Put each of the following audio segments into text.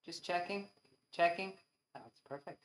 Just checking. Checking. That's perfect.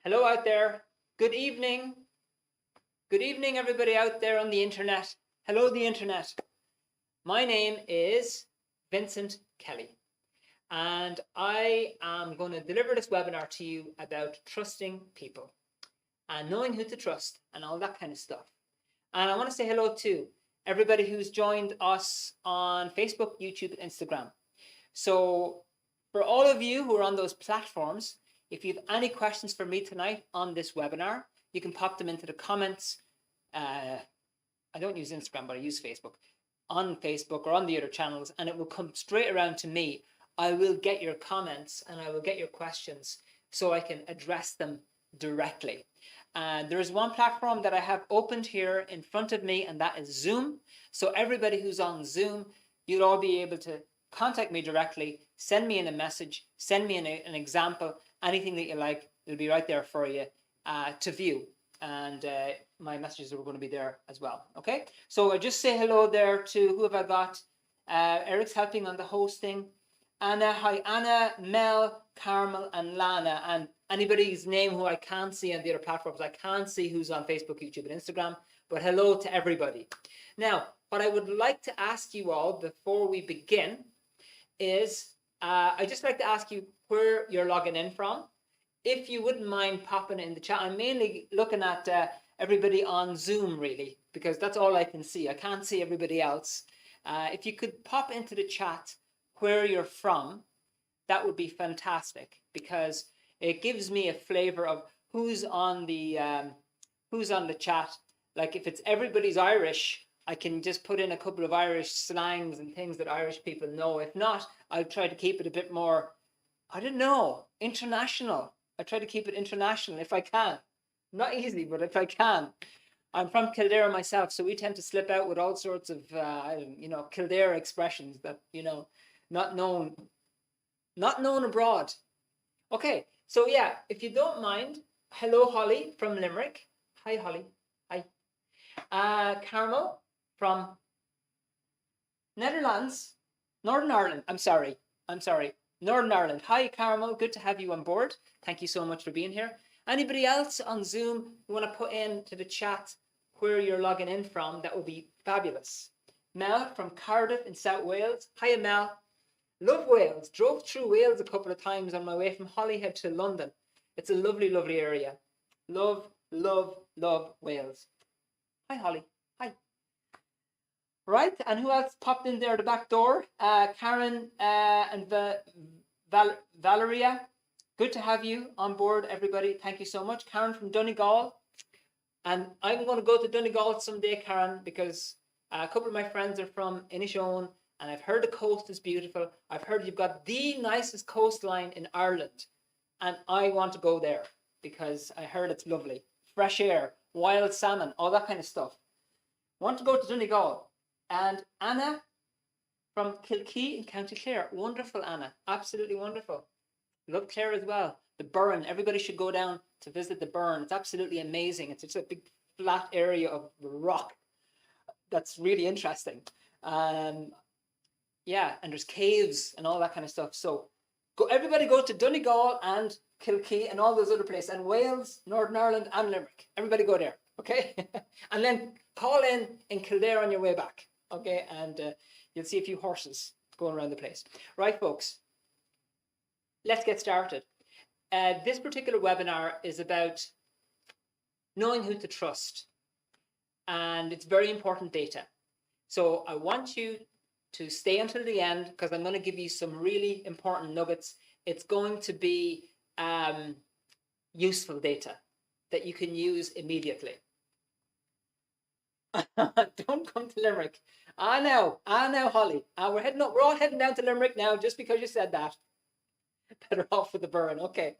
Hello out there. Good evening. Good evening, everybody out there on the internet. Hello, the internet. My name is Vincent Kelly, and I am going to deliver this webinar to you about trusting people and knowing who to trust and all that kind of stuff. And I want to say hello to everybody who's joined us on Facebook, YouTube, and Instagram. So for all of you who are on those platforms, if you have any questions for me tonight on this webinar, you can pop them into the comments. I don't use Instagram, but I use Facebook. On Facebook or on the other channels, and it will come straight around to me. I will get your comments and I will get your questions so I can address them directly. There is one platform that I have opened here in front of me, and that is Zoom. So everybody who's on Zoom, you'll all be able to contact me directly, send me in a message, send me an example, anything that you like, it'll be right there for you to view. And my messages are going to be there as well. Okay, so I just say hello there to who have I got? Eric's helping on the hosting. Anna, hi Anna, Mel, Carmel, and Lana. And anybody's name who I can't see on the other platforms, I can't see who's on Facebook, YouTube, and Instagram. But hello to everybody. Now, what I would like to ask you all before we begin is I'd just like to ask you where you're logging in from. If you wouldn't mind popping it in the chat. I'm mainly looking at everybody on Zoom, really, because that's all I can see. I can't see everybody else. If you could pop into the chat where you're from, that would be fantastic, because it gives me a flavor of who's on the chat. Like if it's everybody's Irish, I can just put in a couple of Irish slangs and things that Irish people know. If not, I'll try to keep it a bit more, I don't know, international. I try to keep it international if I can. Not easy, but if I can. I'm from Kildare myself, so we tend to slip out with all sorts of, Kildare expressions that, not known abroad. Okay, so yeah, if you don't mind, hello Holly from Limerick. Hi Holly. Hi. Carmel from Netherlands, Northern Ireland. I'm sorry. Northern Ireland. Hi, Carmel. Good to have you on board. Thank you so much for being here. Anybody else on Zoom who want to put into the chat where you're logging in from, that would be fabulous. Mel from Cardiff in South Wales. Hiya, Mel. Love Wales. Drove through Wales a couple of times on my way from Holyhead to London. It's a lovely, lovely area. Love, love, love Wales. Hi, Holly. Hi. Right, and who else popped in there at the back door? Karen and Valeria. Good to have you on board, everybody. Thank you so much. Karen from Donegal. And I'm going to go to Donegal someday, Karen, because a couple of my friends are from Inishowen, and I've heard the coast is beautiful. I've heard you've got the nicest coastline in Ireland, and I want to go there because I heard it's lovely. Fresh air, wild salmon, all that kind of stuff. Want to go to Donegal. And Anna from Kilkee in County Clare. Wonderful, Anna. Absolutely wonderful. Love Clare as well. The Burren. Everybody should go down to visit the Burren. It's absolutely amazing. It's just a big flat area of rock. That's really interesting. Yeah, and there's caves and all that kind of stuff. So everybody go to Donegal and Kilkee and all those other places. And Wales, Northern Ireland and Limerick. Everybody go there. Okay? And then call in Kildare on your way back. Okay, and you'll see a few horses going around the place. Right, folks, let's get started. This particular webinar is about knowing who to trust, and it's very important data. So I want you to stay until the end, because I'm going to give you some really important nuggets. It's going to be useful data that you can use immediately. Don't come to Limerick. Now, Holly. We're all heading down to Limerick now, just because you said that. Better off with the Burren. Okay.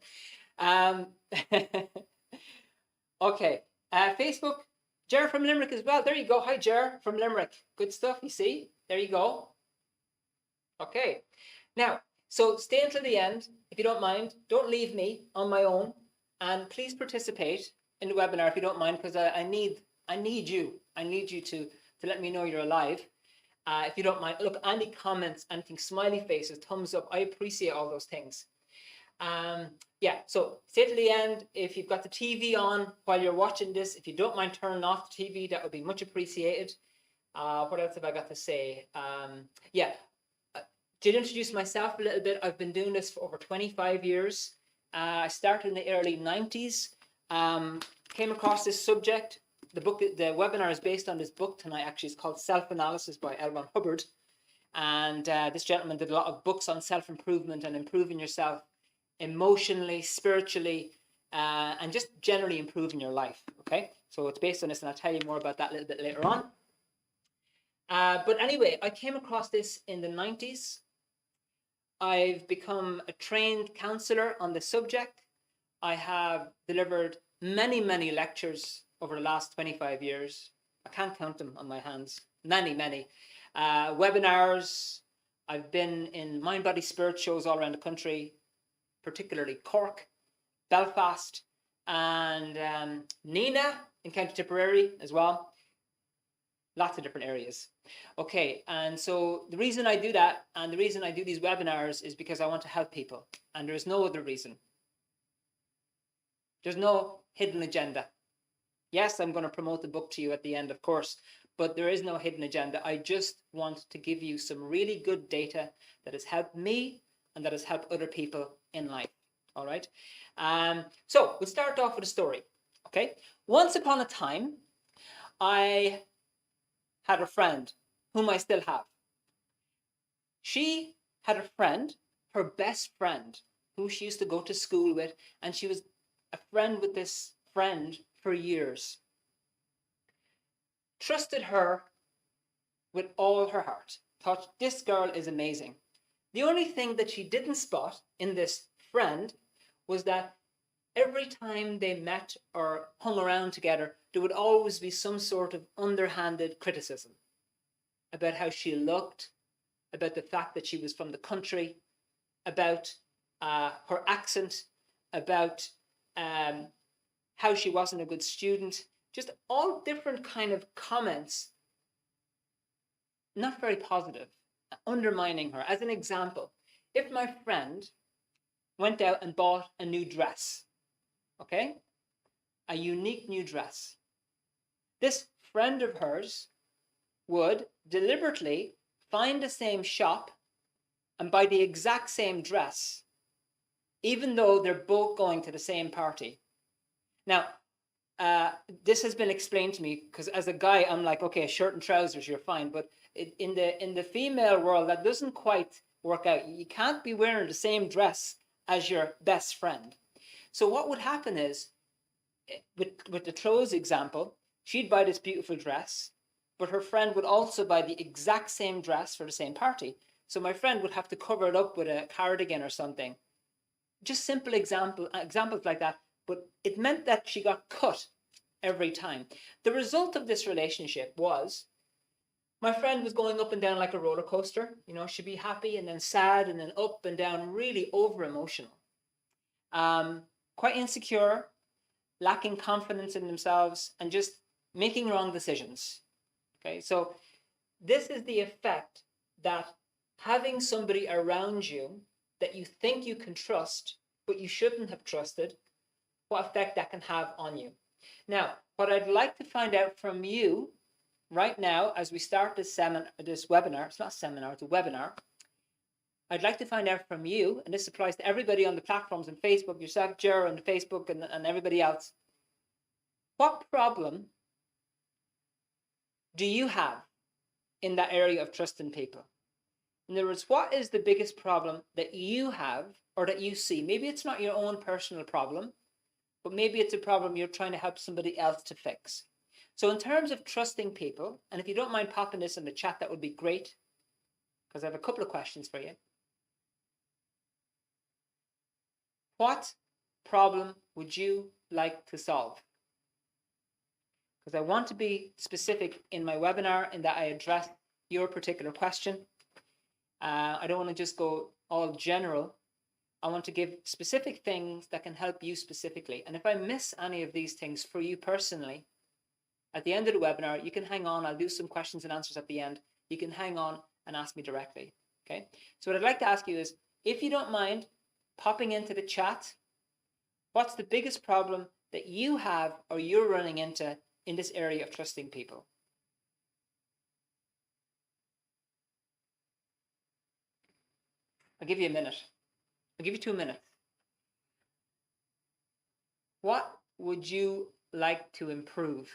Okay. Facebook. Ger from Limerick as well. There you go. Hi, Ger from Limerick. Good stuff. You see? There you go. Okay. Now, so stay until the end, if you don't mind. Don't leave me on my own, and please participate in the webinar if you don't mind, because I need you. I need you to let me know you're alive. If you don't mind, look, any comments, anything, smiley faces, thumbs up. I appreciate all those things. Yeah, so stay to the end. If you've got the TV on while you're watching this, if you don't mind turning off the TV, that would be much appreciated. What else have I got to say? Yeah, to introduce myself a little bit, I've been doing this for over 25 years. I started in the early 90s, came across this subject. The webinar is based on this book tonight, actually. It's called Self-Analysis by L. Ron Hubbard. And this gentleman did a lot of books on self-improvement and improving yourself emotionally, spiritually, and just generally improving your life, okay? So it's based on this, and I'll tell you more about that a little bit later on. But anyway, I came across this in the 90s. I've become a trained counselor on the subject. I have delivered many, many lectures over the last 25 years. I can't count them on my hands. Many, many. Webinars. I've been in mind, body, spirit shows all around the country, particularly Cork, Belfast, and Nina in County Tipperary as well. Lots of different areas. Okay, and so the reason I do that and the reason I do these webinars is because I want to help people, and there is no other reason. There's no hidden agenda. Yes, I'm going to promote the book to you at the end, of course, but there is no hidden agenda. I just want to give you some really good data that has helped me and that has helped other people in life. All right. So we'll start off with a story. Okay. Once upon a time, I had a friend whom I still have. She had a friend, her best friend, who she used to go to school with, and she was a friend with this friend for years. Trusted her with all her heart. Thought, this girl is amazing. The only thing that she didn't spot in this friend was that every time they met or hung around together, there would always be some sort of underhanded criticism about how she looked, about the fact that she was from the country, about her accent, about how she wasn't a good student, just all different kind of comments, not very positive, undermining her. As an example, if my friend went out and bought a new dress, okay, a unique new dress, this friend of hers would deliberately find the same shop and buy the exact same dress, even though they're both going to the same party. Now, this has been explained to me because as a guy, I'm like, okay, shirt and trousers, you're fine. But in the female world, that doesn't quite work out. You can't be wearing the same dress as your best friend. So what would happen is, with the clothes example, she'd buy this beautiful dress, but her friend would also buy the exact same dress for the same party. So my friend would have to cover it up with a cardigan or something. Just simple examples like that. But it meant that she got cut every time. The result of this relationship was my friend was going up and down like a roller coaster. You know, she'd be happy and then sad and then up and down, really over emotional. Quite insecure, lacking confidence in themselves, and just making wrong decisions. Okay, so this is the effect that having somebody around you that you think you can trust, but you shouldn't have trusted, what effect that can have on you. Now, what I'd like to find out from you right now, as we start this webinar, it's not a seminar, it's a webinar. I'd like to find out from you, and this applies to everybody on the platforms and Facebook, yourself, Jer, and Facebook, and everybody else. What problem do you have in that area of trusting people? In other words, what is the biggest problem that you have or that you see? Maybe it's not your own personal problem, but maybe it's a problem you're trying to help somebody else to fix. So in terms of trusting people, and if you don't mind popping this in the chat, that would be great, because I have a couple of questions for you. What problem would you like to solve? Because I want to be specific in my webinar in that I address your particular question. I don't want to just go all general. I want to give specific things that can help you specifically. And if I miss any of these things for you personally, at the end of the webinar, you can hang on. I'll do some questions and answers at the end. You can hang on and ask me directly. Okay. So what I'd like to ask you is, if you don't mind, popping into the chat. What's the biggest problem that you have or you're running into in this area of trusting people? I'll give you a minute. I'll give you 2 minutes. What would you like to improve?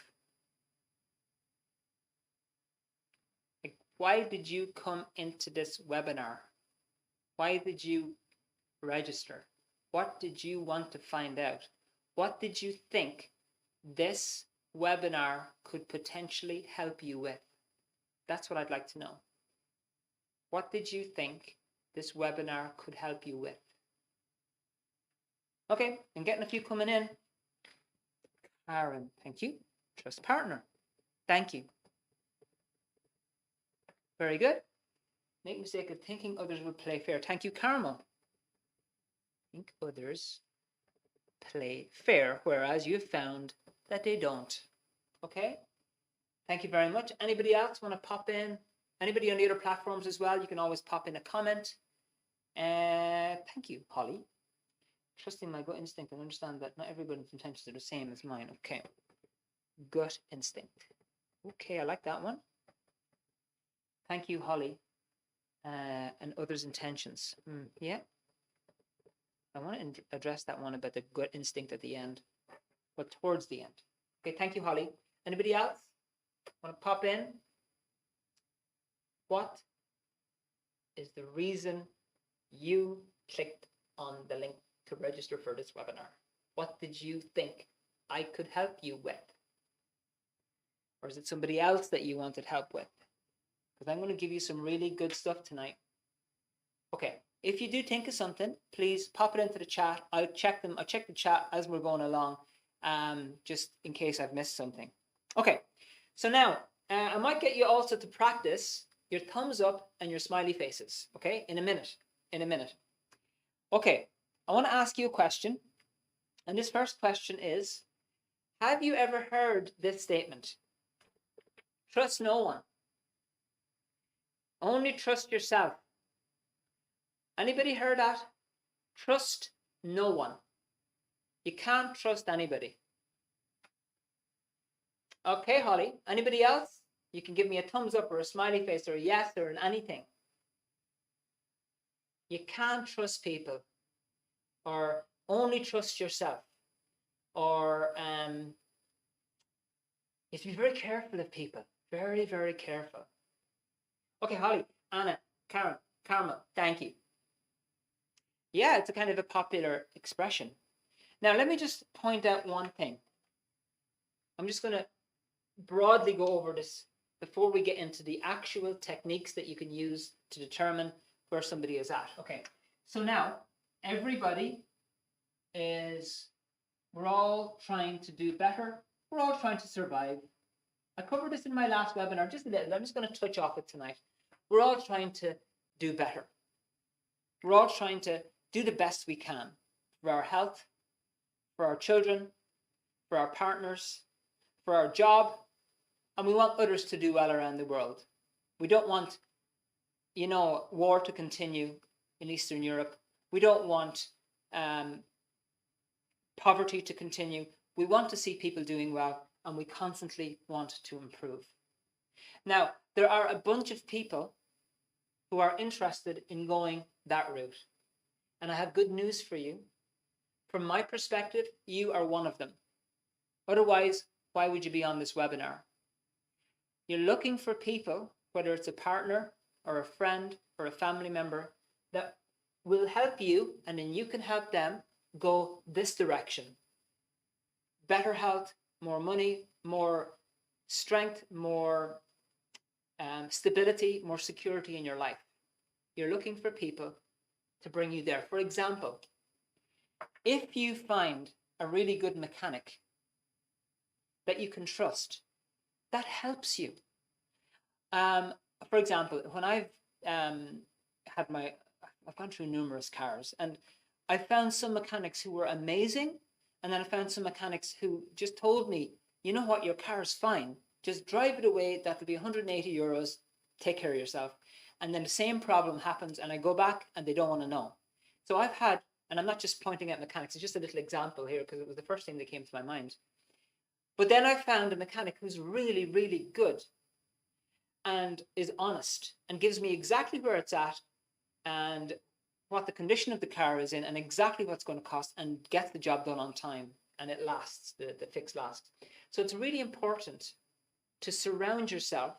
Like, why did you come into this webinar? Why did you register? What did you want to find out? What did you think this webinar could potentially help you with? That's what I'd like to know. What did you think this webinar could help you with? Okay, I'm getting a few coming in. Karen, thank you. Trust partner. Thank you. Very good. Make mistake of thinking others will play fair. Thank you, Carmel. Think others play fair, whereas you've found that they don't. Okay? Thank you very much. Anybody else want to pop in? Anybody on the other platforms as well? You can always pop in a comment. Thank you, Holly. Trusting my gut instinct and understand that not everybody's intentions are the same as mine. Okay. Gut instinct. Okay, I like that one. Thank you, Holly. And others' intentions. Yeah. I want to address that one about the gut instinct at the end, but towards the end. Okay, thank you, Holly. Anybody else want to pop in? What is the reason you clicked on the link to register for this webinar? What did you think I could help you with? Or is it somebody else that you wanted help with? Because I'm going to give you some really good stuff tonight. Okay, if you do think of something, please pop it into the chat. I'll check them. I'll check the chat as we're going along, just in case I've missed something. Okay, so now I might get you also to practice your thumbs up and your smiley faces. Okay, in a minute. Okay, I want to ask you a question, and this first question is: have you ever heard this statement? Trust no one. Only trust yourself. Anybody heard that? Trust no one. You can't trust anybody. Okay, Holly. Anybody else? You can give me a thumbs up or a smiley face or a yes or an anything. You can't trust people, or only trust yourself, or you have to be very careful of people. Very, very careful. Okay, Holly, Anna, Karen, Carmel, thank you. Yeah, it's a kind of a popular expression. Now, let me just point out one thing. I'm just going to broadly go over this before we get into the actual techniques that you can use to determine where somebody is at. Okay, so now everybody we're all trying to do better. We're all trying to survive. I covered this in my last webinar just a little. I'm just going to touch off it tonight. We're all trying to do better. We're all trying to do the best we can for our health, for our children, for our partners, for our job, and we want others to do well around the world. We don't want, war to continue in Eastern Europe. We don't want poverty to continue. We want to see people doing well, and we constantly want to improve. Now, there are a bunch of people who are interested in going that route. And I have good news for you. From my perspective, you are one of them. Otherwise, why would you be on this webinar? You're looking for people, whether it's a partner or a friend or a family member, that will help you, and then you can help them go this direction. Better health, more money, more strength, more stability, more security in your life. You're looking for people to bring you there. For example, if you find a really good mechanic that you can trust, that helps you. For example, when I've gone through numerous cars, and I found some mechanics who were amazing, and then I found some mechanics who just told me, you know what, your car is fine. Just drive it away. That'll be 180 euros. Take care of yourself. And then the same problem happens, and I go back and they don't want to know. So I've had And I'm not just pointing at mechanics, it's just a little example here because it was the first thing that came to my mind. But then I found a mechanic who's really, really good and is honest and gives me exactly where it's at and what the condition of the car is in and exactly what's going to cost and gets the job done on time, and it lasts, the fix lasts. So it's really important to surround yourself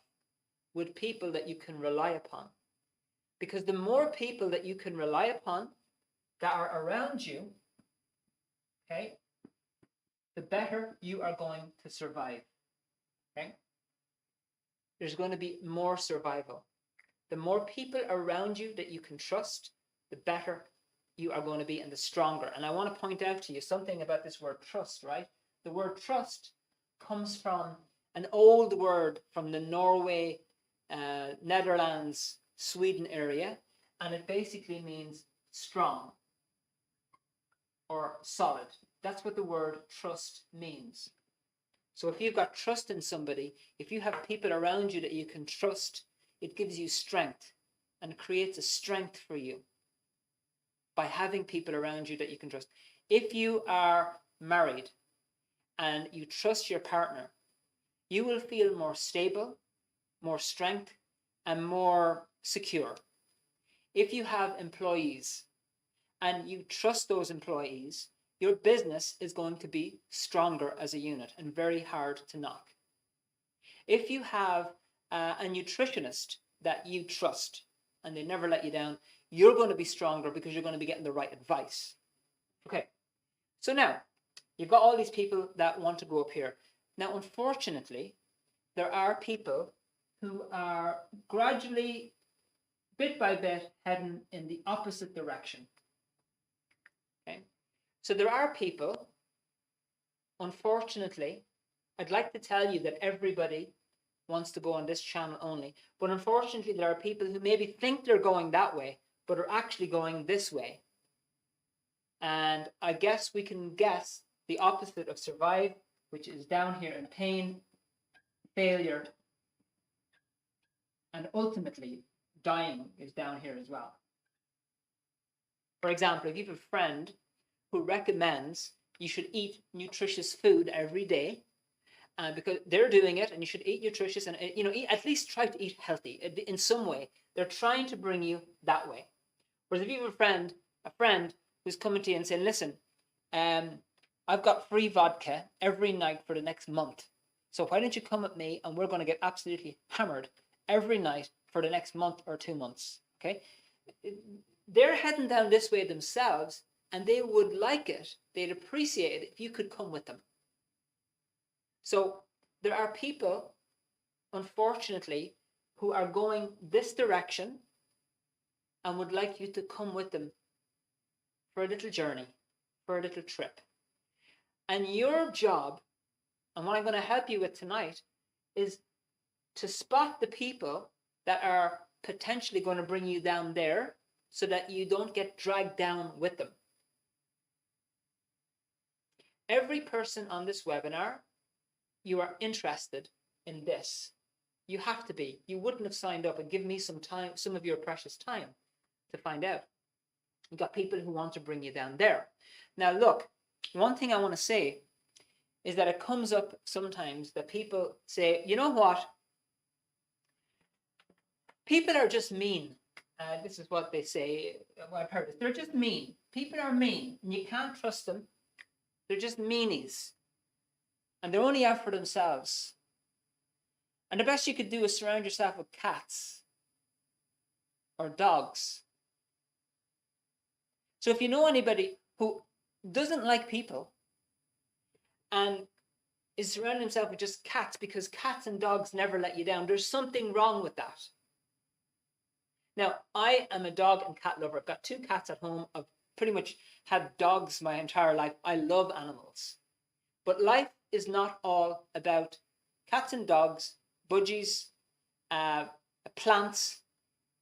with people that you can rely upon, because the more people that you can rely upon that are around you, okay, the better you are going to survive. Okay, there's going to be more survival. The more people around you that you can trust, the better you are going to be and the stronger. And I want to point out to you something about this word trust, right? The word trust comes from an old word from the Norway, Netherlands, Sweden area, and it basically means strong or solid. That's what the word trust means. So if you've got trust in somebody, if you have people around you that you can trust, it gives you strength and creates a strength for you by having people around you that you can trust. If you are married and you trust your partner, you will feel more stable, more strength, and more secure. If you have employees and you trust those employees, your business is going to be stronger as a unit and very hard to knock. If you have a nutritionist that you trust and they never let you down, you're going to be stronger because you're going to be getting the right advice. Okay, so now you've got all these people that want to go up here. Now, unfortunately, there are people who are gradually, bit by bit, heading in the opposite direction. Okay, so there are people, unfortunately, I'd like to tell you that everybody wants to go on this channel only, but unfortunately there are people who maybe think they're going that way but are actually going this way. And I guess we can guess the opposite of survive, which is down here in pain, failure, and ultimately dying is down here as well. For example, if you have a friend who recommends you should eat nutritious food every day, because they're doing it and you should eat nutritious and at least try to eat healthy in some way. They're trying to bring you that way. Whereas if you have a friend who's coming to you and saying, listen, I've got free vodka every night for the next month, so why don't you come with me and we're going to get absolutely hammered every night for the next month or 2 months. Okay, they're heading down this way themselves and they would like it, they'd appreciate it if you could come with them. So there are people, unfortunately, who are going this direction and would like you to come with them for a little journey, for a little trip. And your job, and what I'm going to help you with tonight, is to spot the people that are potentially going to bring you down there so that you don't get dragged down with them. Every person on this webinar, you are interested in this. You have to be. You wouldn't have signed up and given me some time, some of your precious time to find out. You've got people who want to bring you down there. Now look, one thing I want to say is that it comes up sometimes that people say, you know what? People are just mean. This is what they say. Well, I've heard this. They're just mean. People are mean and you can't trust them. They're just meanies. And they're only out for themselves. And the best you could do is surround yourself with cats or dogs. So if you know anybody who doesn't like people and is surrounding himself with just cats because cats and dogs never let you down, there's something wrong with that. Now, I am a dog and cat lover. I've got 2 cats at home. I've pretty much had dogs my entire life. I love animals. But life is not all about cats and dogs, budgies, plants,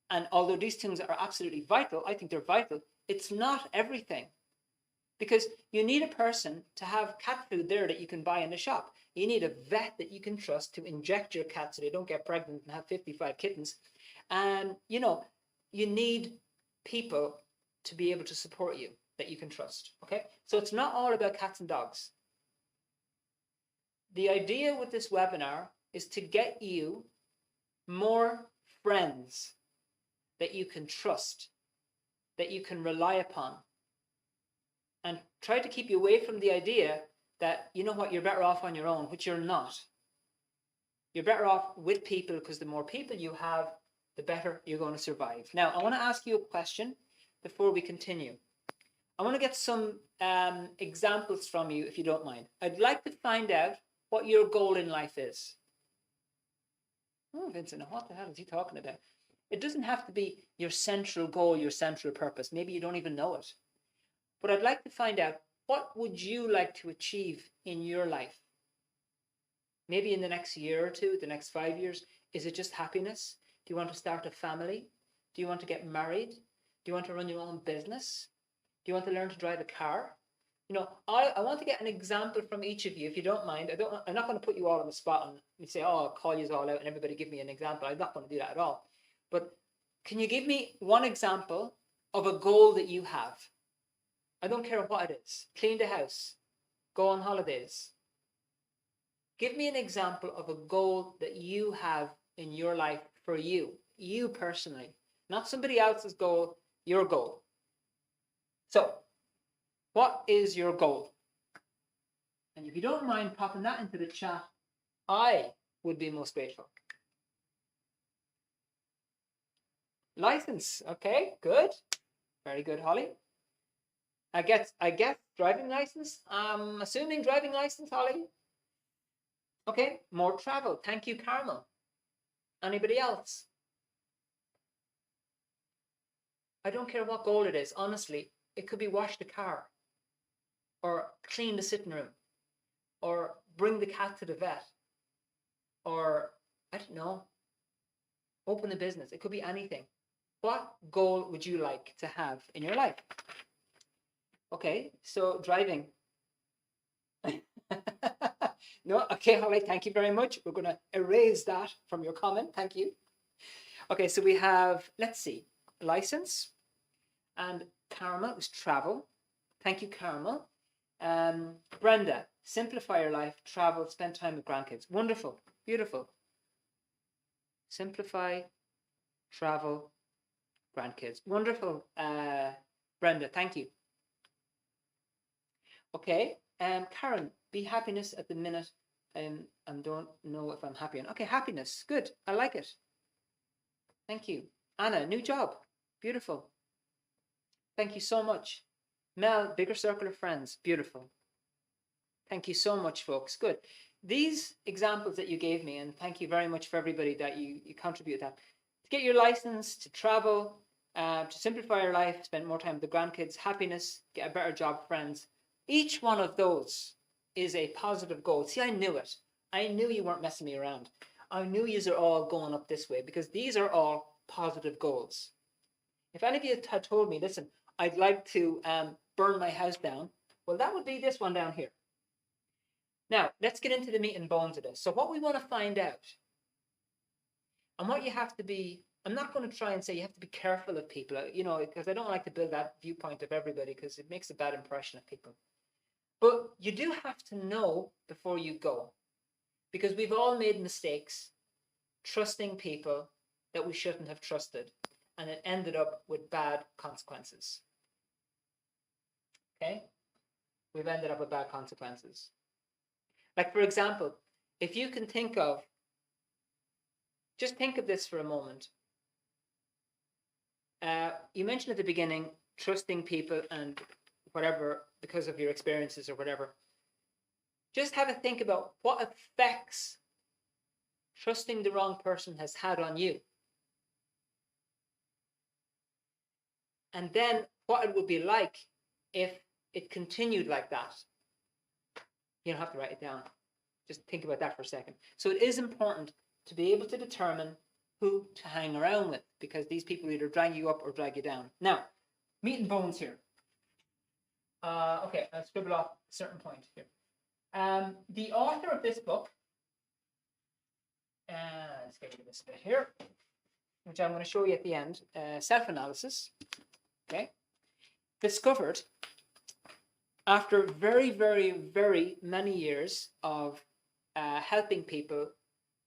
and although these things are absolutely vital, I think they're vital, it's not everything. Because you need a person to have cat food there that you can buy in the shop. You need a vet that you can trust to inject your cat so they don't get pregnant and have 55 kittens. And, you need people to be able to support you. that you can trust. Okay, so it's not all about cats and dogs. The idea with this webinar is to get you more friends that you can trust, that you can rely upon, and try to keep you away from the idea that, you know what, you're better off on your own, which you're not. You're better off with people, because the more people you have, the better you're going to survive. Now, I want to ask you a question before we continue. I want to get some examples from you, if you don't mind. I'd like to find out what your goal in life is. Oh, Vincent, what the hell is he talking about? It doesn't have to be your central goal, your central purpose. Maybe you don't even know it. But I'd like to find out, what would you like to achieve in your life? Maybe in the next year or two, the next 5 years. Is it just happiness? Do you want to start a family? Do you want to get married? Do you want to run your own business? Do you want to learn to drive a car? You know, I want to get an example from each of you, if you don't mind. I'm not going to put you all on the spot and you say, oh, I'll call you all out and everybody give me an example. I'm not going to do that at all. But can you give me one example of a goal that you have? I don't care what it is. Clean the house. Go on holidays. Give me an example of a goal that you have in your life for you personally, not somebody else's goal, your goal. So, what is your goal? And if you don't mind popping that into the chat, I would be most grateful. License, okay, good. Very good, Holly. I guess driving license. I'm assuming driving license, Holly. Okay, more travel. Thank you, Carmel. Anybody else? I don't care what goal it is, honestly. It could be wash the car, or clean the sitting room, or bring the cat to the vet, or, I don't know, open a business. It could be anything. What goal would you like to have in your life? Okay, so driving. No, okay, Holly, thank you very much. We're going to erase that from your comment. Thank you. Okay, so we have, let's see, license, and Carmel is travel. Thank you, Carmel. Brenda, simplify your life, travel, spend time with grandkids. Wonderful, beautiful. Simplify, travel, grandkids. Wonderful, Brenda, thank you. Okay, Karen, be happiness at the minute, and don't know if I'm happy. Okay, happiness, good, I like it. Thank you. Anna, new job, beautiful. Thank you so much. Mel, bigger circle of friends, beautiful. Thank you so much, folks, good. These examples that you gave me, and thank you very much for everybody that you contribute that. To get your license, to travel, to simplify your life, spend more time with the grandkids, happiness, get a better job, friends. Each one of those is a positive goal. See, I knew it. I knew you weren't messing me around. I knew yous are all going up this way, because these are all positive goals. If any of you had told me, listen, I'd like to burn my house down, well, that would be this one down here. Now, let's get into the meat and bones of this. So what we want to find out, and what you have to be, I'm not going to try and say you have to be careful of people, you know, because I don't like to build that viewpoint of everybody, because it makes a bad impression of people. But you do have to know before you go, because we've all made mistakes trusting people that we shouldn't have trusted, and it ended up with bad consequences. Okay? We've ended up with bad consequences. Like, for example, if you can think of, just think of this for a moment. You mentioned at the beginning, trusting people and whatever, because of your experiences or whatever. Just have a think about what effects trusting the wrong person has had on you. And then what it would be like if it continued like that. You don't have to write it down. Just think about that for a second. So it is important to be able to determine who to hang around with, because these people either drag you up or drag you down. Now, meat and bones here. Okay, I'll scribble off a certain point here. The author of this book, let's get rid of this bit here, which I'm going to show you at the end, self-analysis. Okay. discovered, after very, very, very many years of helping people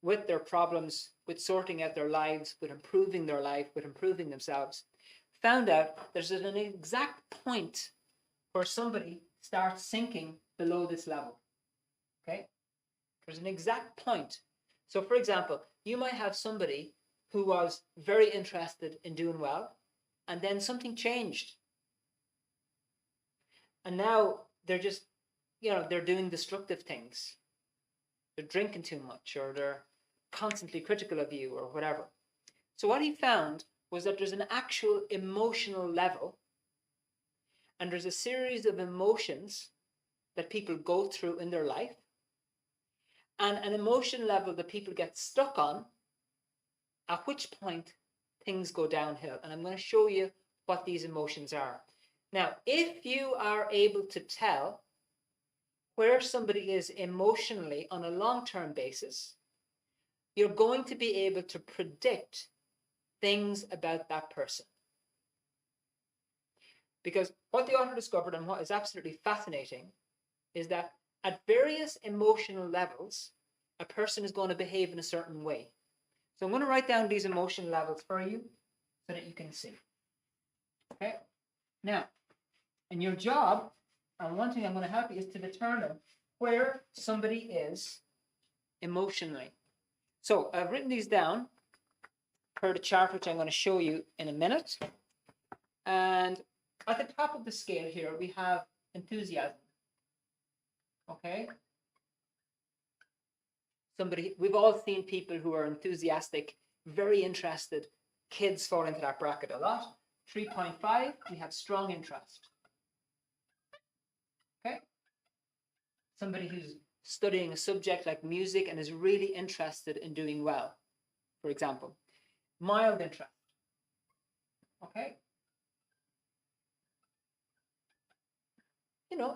with their problems, with sorting out their lives, with improving their life, with improving themselves, found out there's an exact point where somebody starts sinking below this level. Okay? There's an exact point. So, for example, you might have somebody who was very interested in doing well, and then something changed. And now they're just, they're doing destructive things. They're drinking too much, or they're constantly critical of you, or whatever. So what he found was that there's an actual emotional level, and there's a series of emotions that people go through in their life, and an emotion level that people get stuck on, at which point things go downhill. And I'm going to show you what these emotions are. Now, if you are able to tell where somebody is emotionally on a long-term basis, you're going to be able to predict things about that person. Because what the author discovered, and what is absolutely fascinating, is that at various emotional levels, a person is going to behave in a certain way. So I'm going to write down these emotion levels for you so that you can see. Okay? Now, in your job, and one thing I'm going to help you is to determine where somebody is emotionally. So I've written these down per the chart, which I'm going to show you in a minute. And at the top of the scale here, we have enthusiasm. Okay? We've all seen people who are enthusiastic, very interested. Kids fall into that bracket a lot. 3.5, we have strong interest. Okay? Somebody who's studying a subject like music and is really interested in doing well, for example. Mild interest. Okay?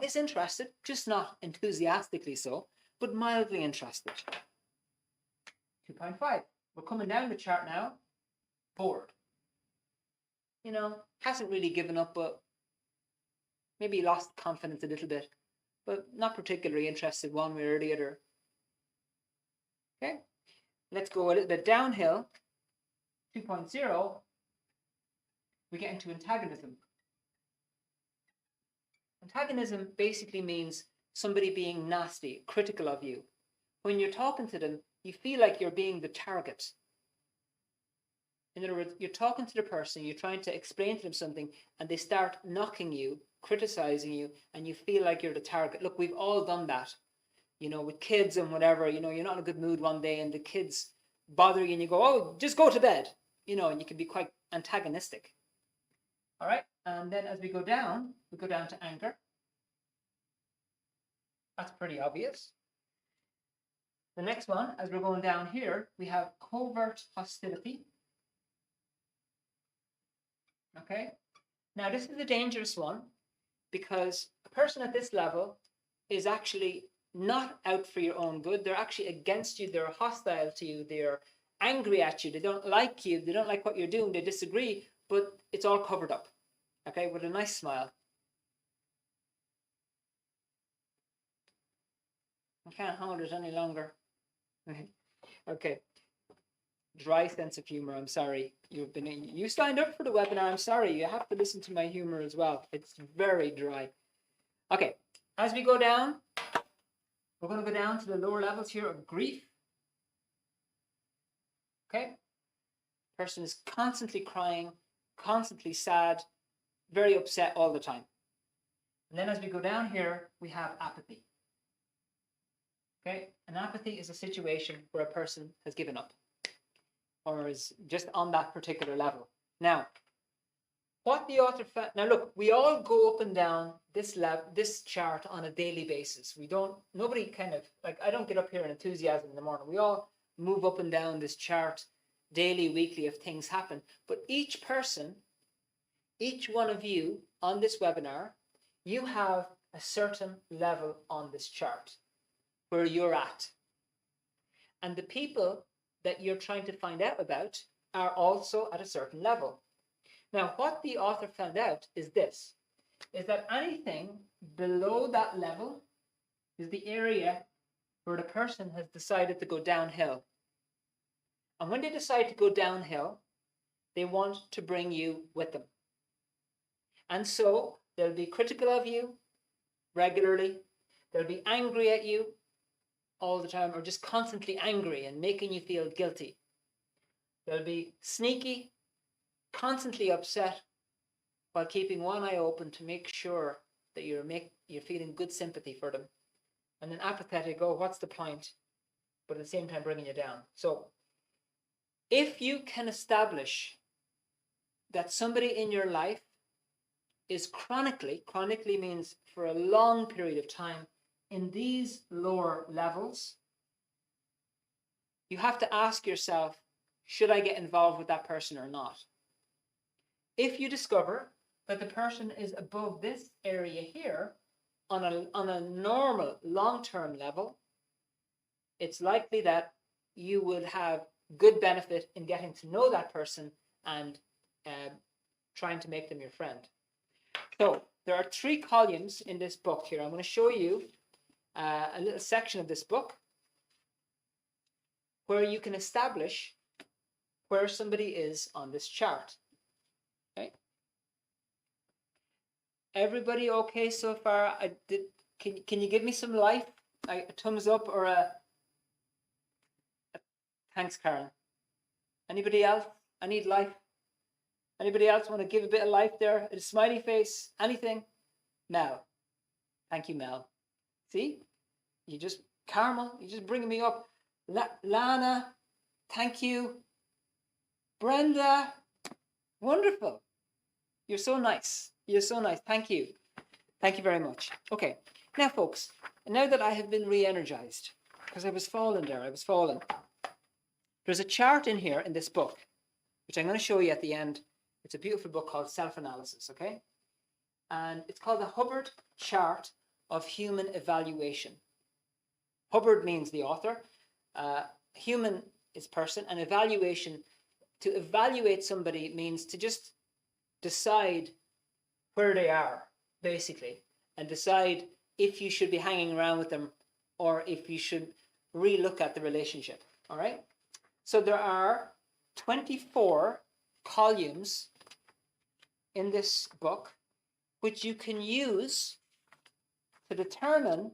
Is interested, just not enthusiastically so, but mildly interested. 2.5. We're coming down the chart now. Bored. Hasn't really given up, but maybe lost confidence a little bit, but not particularly interested one way or the other. Okay? Let's go a little bit downhill. 2.0. We get into antagonism. Antagonism basically means somebody being nasty, critical of you. When you're talking to them, you feel like you're being the target. In other words, you're talking to the person, you're trying to explain to them something, and they start knocking you, criticizing you, and you feel like you're the target. Look, we've all done that, with kids and whatever. You're not in a good mood one day, and the kids bother you, and you go, oh, just go to bed, and you can be quite antagonistic. All right, and then as we go down to anger. That's pretty obvious. The next one, as we're going down here, we have covert hostility. Okay? Now, this is a dangerous one because a person at this level is actually not out for your own good. They're actually against you. They're hostile to you. They're angry at you. They don't like you. They don't like what you're doing. They disagree, but it's all covered up. Okay? With a nice smile. I can't hold it any longer. Okay. Dry sense of humor. I'm sorry. You signed up for the webinar. I'm sorry. You have to listen to my humor as well. It's very dry. Okay. As we go down, we're going to go down to the lower levels here of grief. Okay. Person is constantly crying, constantly sad, very upset all the time. And then as we go down here, we have apathy. Okay. And apathy is a situation where a person has given up, or is just on that particular level. Now, what the author found, now look, we all go up and down this chart on a daily basis. Nobody kind of, like, I don't get up here in enthusiasm in the morning. We all move up and down this chart daily, weekly, if things happen. But each person, each one of you on this webinar, you have a certain level on this chart where you're at. And the people that you're trying to find out about are also at a certain level. Now, what the author found out is this. is that anything below that level is the area where the person has decided to go downhill. And when they decide to go downhill, they want to bring you with them. And so they'll be critical of you regularly. They'll be angry at you all the time, or just constantly angry and making you feel guilty. They'll be sneaky, constantly upset, while keeping one eye open to make sure that you're feeling good sympathy for them. And then apathetic, oh, what's the point? But at the same time bringing you down. So if you can establish that somebody in your life is chronically means for a long period of time, in these lower levels, you have to ask yourself, should I get involved with that person or not? If you discover that the person is above this area here, on a normal long-term level, it's likely that you would have good benefit in getting to know that person and trying to make them your friend. So there are 3 columns in this book here. I'm going to show you a little section of this book where you can establish where somebody is on this chart. Okay. Everybody okay so far? Can you give me some life? A thumbs up or a thanks, Karen. Anybody else? I need life. Anybody else want to give a bit of life there? A smiley face? Anything? Mel. Thank you, Mel. See? Carmel, you're just bringing me up. Lana, thank you. Brenda, wonderful. You're so nice. You're so nice. Thank you. Thank you very much. Okay. Now, folks, now that I have been re-energized, because I was falling. There's a chart in here in this book, which I'm going to show you at the end. It's a beautiful book called Self-Analysis, okay? And it's called the Hubbard Chart of Human Evaluation. Hubbard means the author. Human is person, and evaluation, to evaluate somebody means to just decide where they are, basically, and decide if you should be hanging around with them or if you should re-look at the relationship, all right? So there are 24 columns in this book which you can use to determine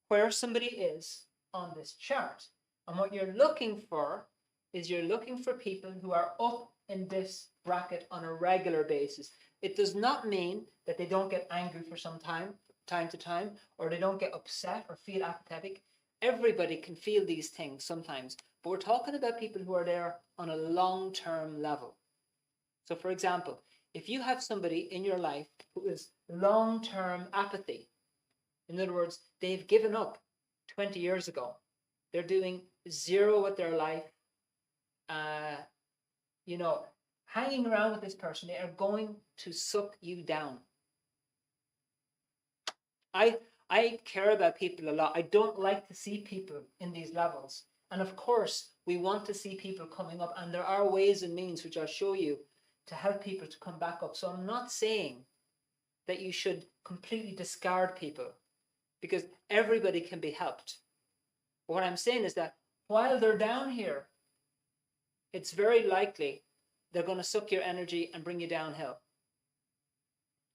where somebody is on this chart. And what you're looking for is you're looking for people who are up in this bracket on a regular basis. It does not mean that they don't get angry for some time to time, or they don't get upset or feel apathetic. Everybody can feel these things sometimes, but we're talking about people who are there on a long-term level. So for example, if you have somebody in your life who is long-term apathy, in other words, they've given up 20 years ago, they're doing zero with their life, hanging around with this person, they are going to suck you down. I care about people a lot. I don't like to see people in these levels. And of course, we want to see people coming up, and there are ways and means, which I'll show you, to help people to come back up. So I'm not saying that you should completely discard people, because everybody can be helped. But what I'm saying is that while they're down here, it's very likely they're going to suck your energy and bring you downhill,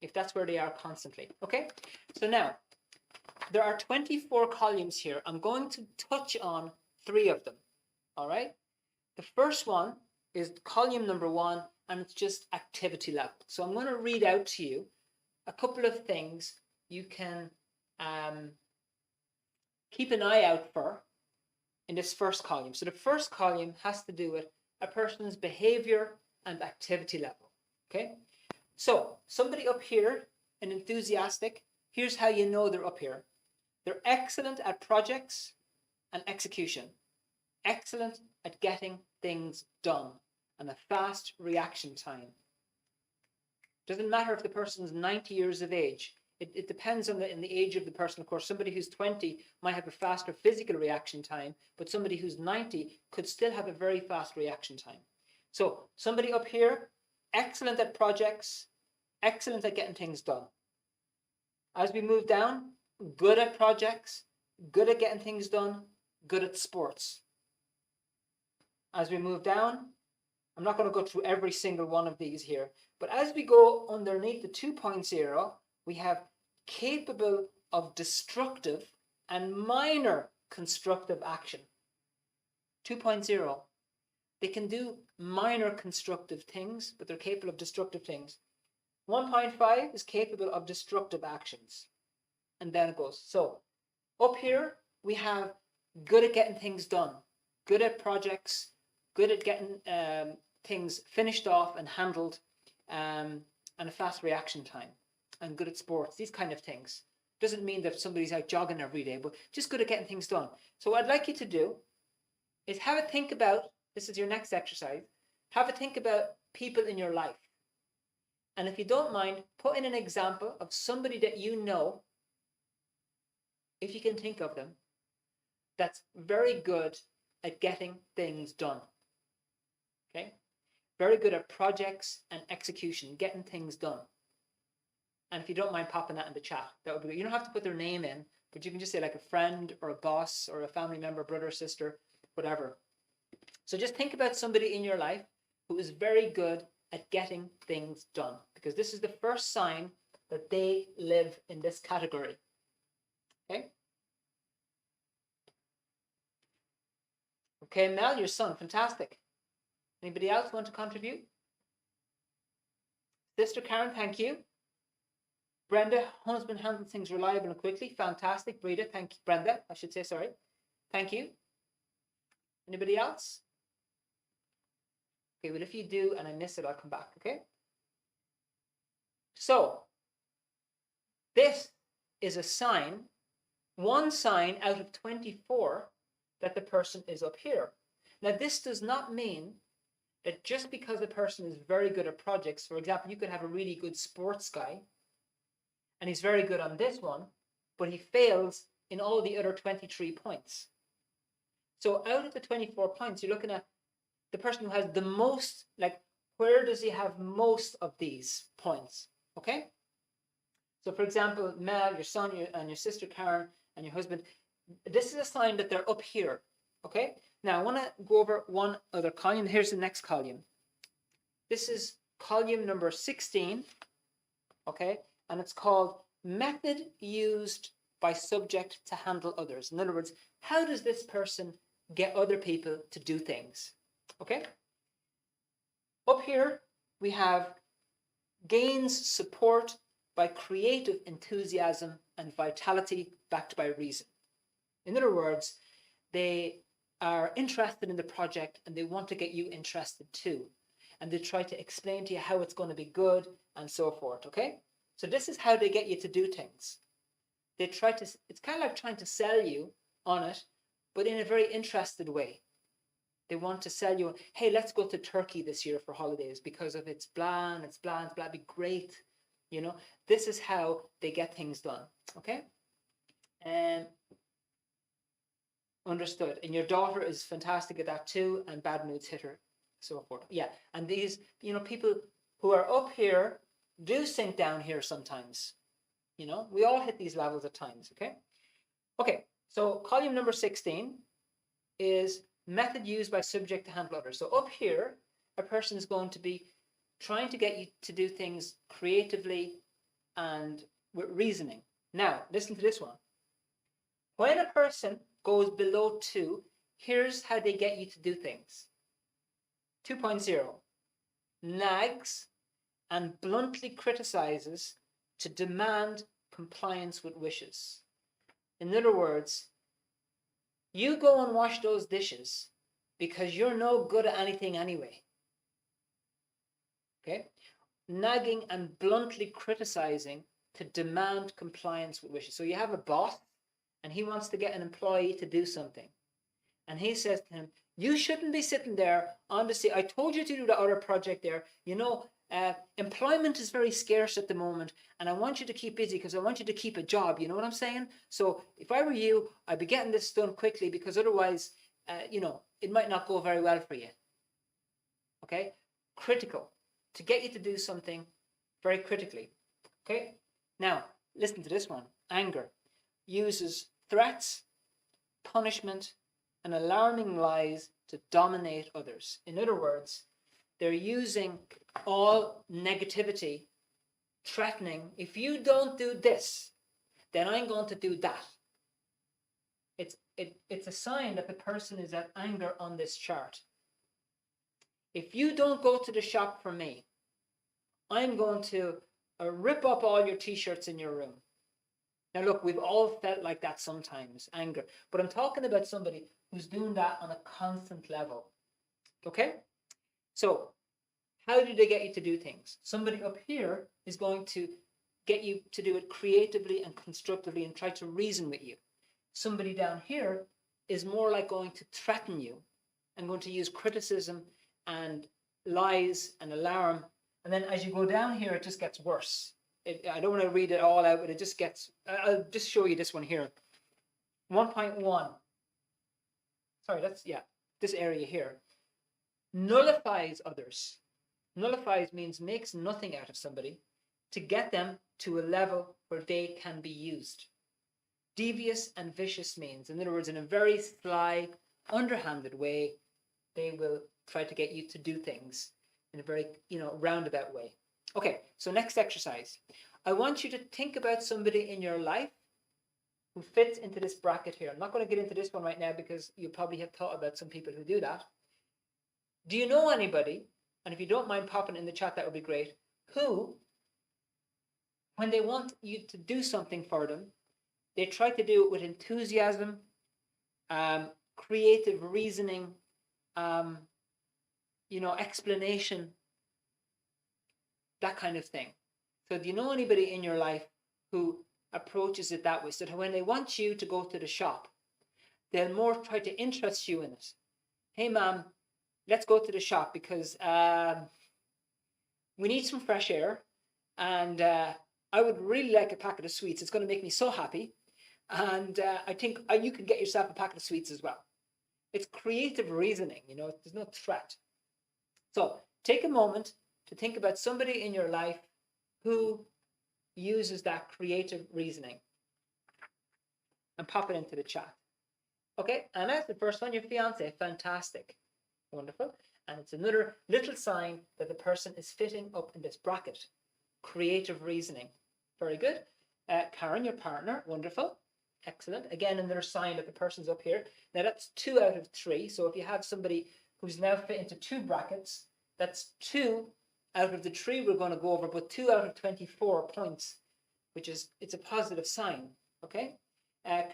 if that's where they are constantly. Okay? So now, there are 24 columns here. I'm going to touch on 3 of them. All right? The first one is column number 1, and it's just activity level. So I'm going to read out to you a couple of things you can keep an eye out for in this first column. So the first column has to do with a person's behavior and activity level. Okay? So somebody up here, an enthusiastic, here's how you know they're up here. They're excellent at projects and execution. Excellent at getting things done and a fast reaction time. Doesn't matter if the person's 90 years of age. It depends on in the age of the person. Of course, somebody who's 20 might have a faster physical reaction time, but somebody who's 90 could still have a very fast reaction time. So somebody up here, excellent at projects, excellent at getting things done. As we move down, good at projects, good at getting things done, good at sports. As we move down, I'm not going to go through every single one of these here, but as we go underneath the 2.0, we have capable of destructive and minor constructive action. 2.0, they can do minor constructive things, but they're capable of destructive things. 1.5 is capable of destructive actions. And then it goes. So up here, we have good at getting things done, good at projects, good at getting things finished off and handled, and a fast reaction time, and good at sports, these kind of things. Doesn't mean that somebody's out jogging every day, but just good at getting things done. So what I'd like you to do is have a think about, this is your next exercise, have a think about people in your life. And if you don't mind, put in an example of somebody that you know, if you can think of them, that's very good at getting things done. Okay? Very good at projects and execution, getting things done. And if you don't mind popping that in the chat, that would be good. You don't have to put their name in, but you can just say like a friend or a boss or a family member, brother, sister, whatever. So just think about somebody in your life who is very good at getting things done, because this is the first sign that they live in this category. Okay? Okay, Mel, your son, fantastic. Anybody else want to contribute? Sister Karen, thank you. Brenda, husband handles things reliably and quickly. Fantastic. Breda, thank you. Brenda, I should say, sorry. Thank you. Anybody else? Okay, well, if you do and I miss it, I'll come back, okay? So, this is a sign, one sign out of 24 that the person is up here. Now, this does not mean that just because a person is very good at projects, for example, you could have a really good sports guy, and he's very good on this one, but he fails in all the other 23 points. So out of the 24 points, you're looking at the person who has the most, like, where does he have most of these points? Okay? So for example, Mel, your son, and your sister Karen, and your husband, this is a sign that they're up here. Okay? Now I want to go over one other column. Here's the next column. This is column number 16. Okay? And it's called method used by subject to handle others. In other words, how does this person get other people to do things? Okay? Up here, we have gains support by creative enthusiasm and vitality backed by reason. In other words, they are interested in the project and they want to get you interested too. And they try to explain to you how it's going to be good and so forth, okay? So this is how they get you to do things. They try to, it's kind of like trying to sell you on it, but in a very interested way. They want to sell you, hey, let's go to Turkey this year for holidays because of it's blah, and it's blah, it's blah, it'd be great. You know, this is how they get things done, okay? And understood. And your daughter is fantastic at that too, and bad moods hit her, so forth. Yeah, and these, you know, people who are up here do sink down here sometimes. You know, we all hit these levels at times, okay? Okay, so column number 16 is method used by subject to handle others. So up here, a person is going to be trying to get you to do things creatively and with reasoning. Now, listen to this one. When a person goes below 2, here's how they get you to do things. 2.0, nags and bluntly criticizes to demand compliance with wishes. In other words, you go and wash those dishes because you're no good at anything anyway. Okay? Nagging and bluntly criticizing to demand compliance with wishes. So you have a boss and he wants to get an employee to do something. And he says to him, you shouldn't be sitting there on the seat. I told you to do the other project there. You know, employment is very scarce at the moment, and I want you to keep busy because I want you to keep a job. You know what I'm saying? So if I were you, I'd be getting this done quickly because otherwise, you know, it might not go very well for you. Okay? Critical. To get you to do something, very critically. Okay? Now, listen to this one. Anger uses threats, punishment, and alarming lies to dominate others. In other words, they're using all negativity, threatening, if you don't do this, then I'm going to do that. It's a sign that the person is at anger on this chart. If you don't go to the shop for me, I'm going to rip up all your t-shirts in your room. Now look, we've all felt like that sometimes, anger. But I'm talking about somebody who's doing that on a constant level. Okay? So, how do they get you to do things? Somebody up here is going to get you to do it creatively and constructively and try to reason with you. Somebody down here is more like going to threaten you and going to use criticism and lies and alarm. And then as you go down here, it just gets worse. I don't want to read it all out, but it just gets, I'll just show you this one here. 1.1. Sorry, this area here. Nullifies others. Nullifies means makes nothing out of somebody to get them to a level where they can be used. Devious and vicious means, in other words, in a very sly, underhanded way, they will try to get you to do things in a very, roundabout way. Okay, so next exercise. I want you to think about somebody in your life who fits into this bracket here. I'm not going to get into this one right now because you probably have thought about some people who do that. Do you know anybody, and if you don't mind popping in the chat, that would be great, who, when they want you to do something for them, they try to do it with enthusiasm, creative reasoning, explanation, that kind of thing. So do you know anybody in your life who approaches it that way? So that when they want you to go to the shop, they'll more try to interest you in it. Hey, ma'am, let's go to the shop because we need some fresh air, and I would really like a packet of sweets. It's going to make me so happy. And I think you could get yourself a packet of sweets as well. It's creative reasoning, there's no threat. So take a moment to think about somebody in your life who uses that creative reasoning and pop it into the chat. Okay, and that's the first one, your fiance. Fantastic. Wonderful. And it's another little sign that the person is fitting up in this bracket. Creative reasoning. Very good. Karen, your partner. Wonderful. Excellent. Again, another sign that the person's up here. Now that's 2 out of 3. So if you have somebody who's now fit into 2 brackets, that's 2 out of the 3 we're going to go over, but 2 out of 24 points, it's a positive sign. Okay.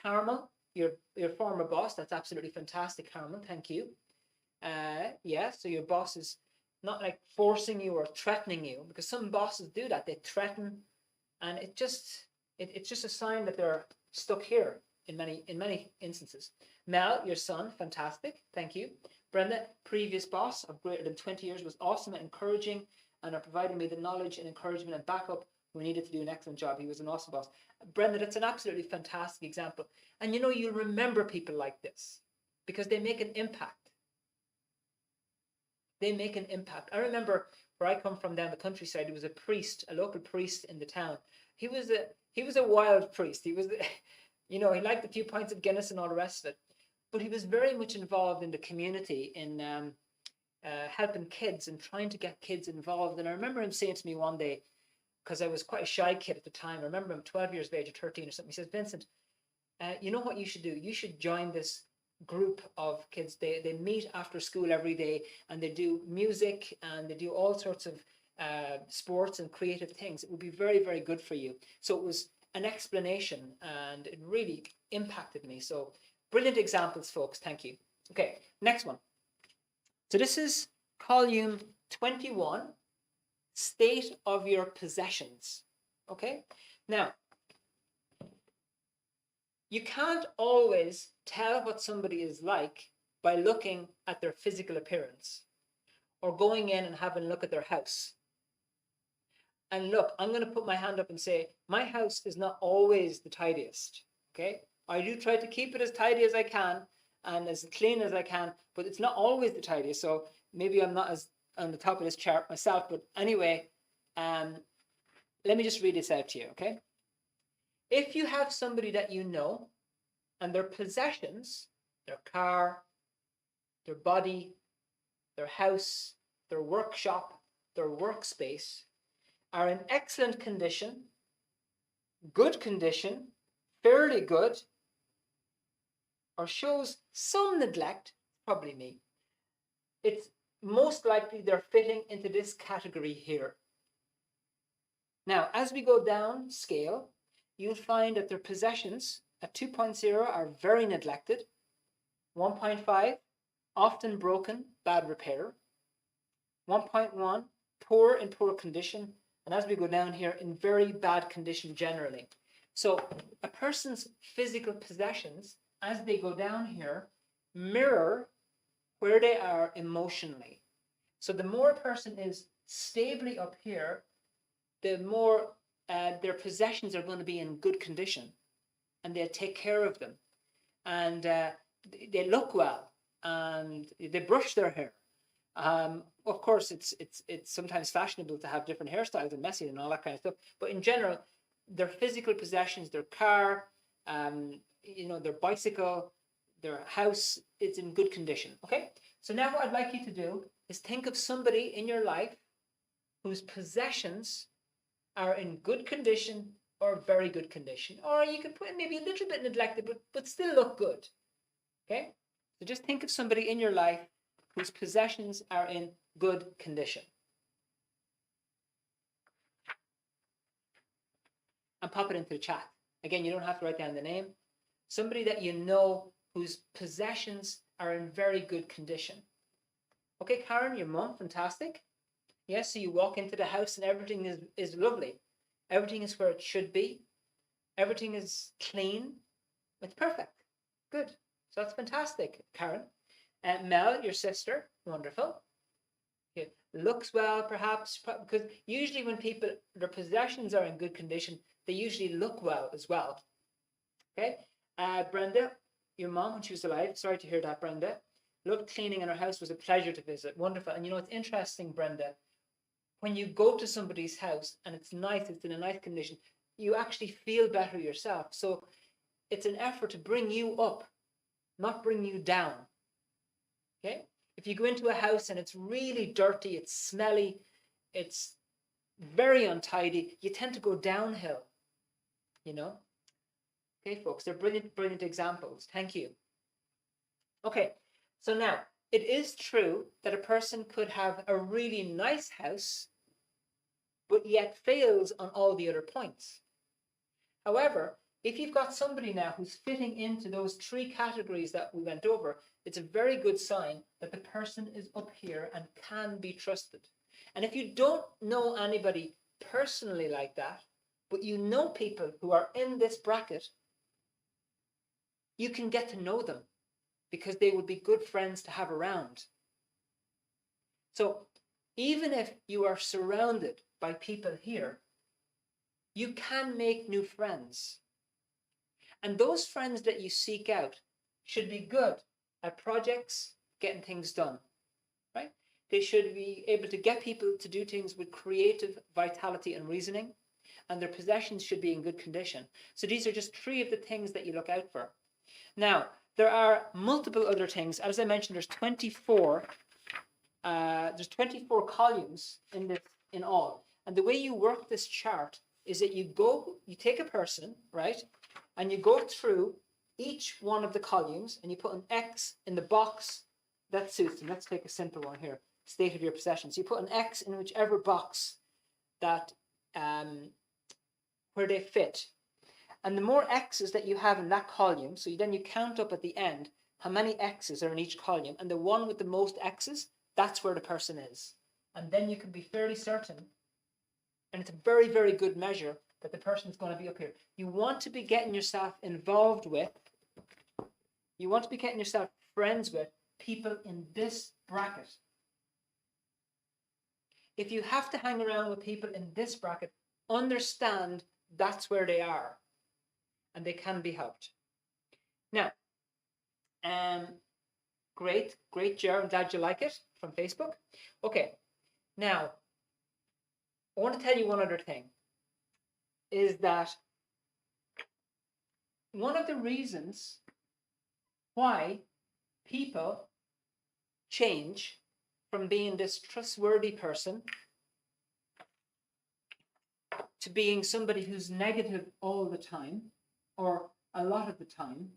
Carmel, your former boss. That's absolutely fantastic, Carmel. Thank you. So your boss is not like forcing you or threatening you, because some bosses do that. They threaten, and it's just a sign that they're stuck here in many instances. Mel, your son, fantastic. Thank you. Brenda, previous boss of greater than 20 years, was awesome and encouraging and are providing me the knowledge and encouragement and backup we needed to do an excellent job. He was an awesome boss. Brenda, that's an absolutely fantastic example. And you'll remember people like this because they make an impact. They make an impact. I remember where I come from down the countryside, there was a priest, a local priest in the town. He was a wild priest. He was, he liked a few pints of Guinness and all the rest of it. But he was very much involved in the community, in helping kids and trying to get kids involved. And I remember him saying to me one day, because I was quite a shy kid at the time, I remember him 12 years of age or 13 or something. He says, Vincent, you know what you should do? You should join this group of kids. They meet after school every day, and they do music and they do all sorts of sports and creative things. It would be very, very good for you. So it was an explanation, and it really impacted me. So brilliant examples, folks. Thank you. Okay, next one. So this is column 21, state of your possessions. Okay, now you can't always tell what somebody is like by looking at their physical appearance or going in and having a look at their house. And look, I'm going to put my hand up and say, my house is not always the tidiest. Okay, I do try to keep it as tidy as I can and as clean as I can, but it's not always the tidiest. So maybe I'm not as on the top of this chart myself, but anyway, let me just read this out to you, okay? If you have somebody that you know and their possessions, their car, their body, their house, their workshop, their workspace are in excellent condition, good condition, fairly good, or shows some neglect, probably me, it's most likely they're fitting into this category here. Now, as we go down scale, you'll find that their possessions at 2.0 are very neglected, 1.5, often broken, bad repair, 1.1, poor in poor condition, and as we go down here, in very bad condition generally. So a person's physical possessions, as they go down here, mirror where they are emotionally. So the more a person is stably up here, the more their possessions are going to be in good condition, and they'll take care of them, and they look well, and they brush their hair. Of course, it's sometimes fashionable to have different hairstyles and messy and all that kind of stuff. But in general, their physical possessions, their car, their bicycle, their house, it's in good condition. Okay. So now what I'd like you to do is think of somebody in your life whose possessions are in good condition or very good condition, or you can put in maybe a little bit neglected, but still look good. Okay. So just think of somebody in your life whose possessions are in good condition. And pop it into the chat. Again, you don't have to write down the name. Somebody that you know whose possessions are in very good condition. Okay, Karen, your mom, fantastic. Yes, so you walk into the house and everything is lovely. Everything is where it should be. Everything is clean. It's perfect. Good. So that's fantastic, Karen. Mel, your sister, wonderful. Okay. Looks well, perhaps, because usually when people, their possessions are in good condition, they usually look well as well. Okay. Brenda, your mom, when she was alive, sorry to hear that, Brenda. Loved cleaning, and her house was a pleasure to visit. Wonderful. And you know, it's interesting, Brenda, when you go to somebody's house and it's nice, it's in a nice condition, you actually feel better yourself. So it's an effort to bring you up, not bring you down. Okay? If you go into a house and it's really dirty, it's smelly, it's very untidy, you tend to go downhill, you know? Okay, folks, they're brilliant, brilliant examples. Thank you. Okay, so now, it is true that a person could have a really nice house, but yet fails on all the other points. However, if you've got somebody now who's fitting into those three categories that we went over, it's a very good sign that the person is up here and can be trusted. And if you don't know anybody personally like that, but you know people who are in this bracket, you can get to know them because they would be good friends to have around. So even if you are surrounded by people here, you can make new friends. And those friends that you seek out should be good at projects, getting things done, right? They should be able to get people to do things with creative vitality and reasoning, and their possessions should be in good condition. So these are just three of the things that you look out for. Now, there are multiple other things. As I mentioned, there's 24 columns in all. And the way you work this chart is that you take a person, right? And you go through each one of the columns and you put an X in the box that suits them. Let's take a simple one here. State of your possessions. You put an X in whichever box that where they fit. And the more X's that you have in that column, so then you count up at the end how many X's are in each column, and the one with the most X's, that's where the person is. And then you can be fairly certain, and it's a very, very good measure that the person is going to be up here. You want to be getting yourself involved with, you want to be getting yourself friends with people in this bracket. If you have to hang around with people in this bracket, understand that's where they are. And they can be helped. Now, great, Jer. I'm glad you like it from Facebook. Okay, now, I want to tell you one other thing. is that one of the reasons why people change from being this trustworthy person to being somebody who's negative all the time, or a lot of the time,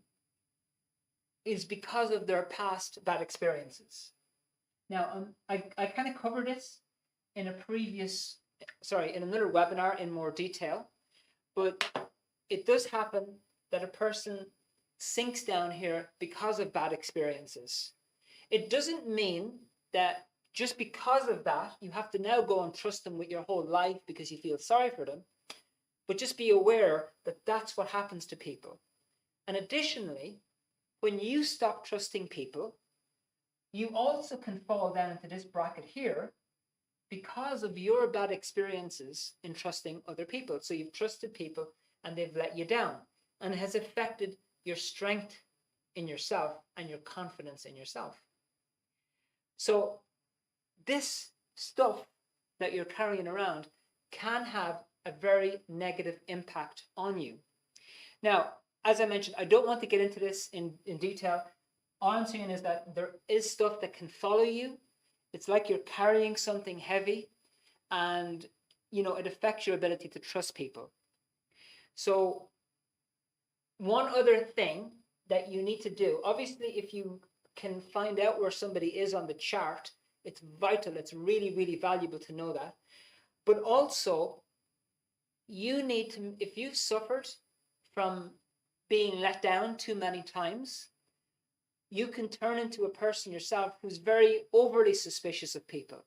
is because of their past bad experiences. Now, I kind of covered this in in another webinar in more detail, but it does happen that a person sinks down here because of bad experiences. It doesn't mean that just because of that, you have to now go and trust them with your whole life because you feel sorry for them, but just be aware that that's what happens to people. And additionally, when you stop trusting people, you also can fall down into this bracket here because of your bad experiences in trusting other people. So you've trusted people and they've let you down, and it has affected your strength in yourself and your confidence in yourself. So this stuff that you're carrying around can have a very negative impact on you. Now, as I mentioned, I don't want to get into this in detail. All I'm saying is that there is stuff that can follow you. It's like you're carrying something heavy, and it affects your ability to trust people. So one other thing that you need to do, obviously, if you can find out where somebody is on the chart, it's vital. It's really, really valuable to know that. But also, you need to, if you've suffered from being let down too many times, you can turn into a person yourself who's very overly suspicious of people.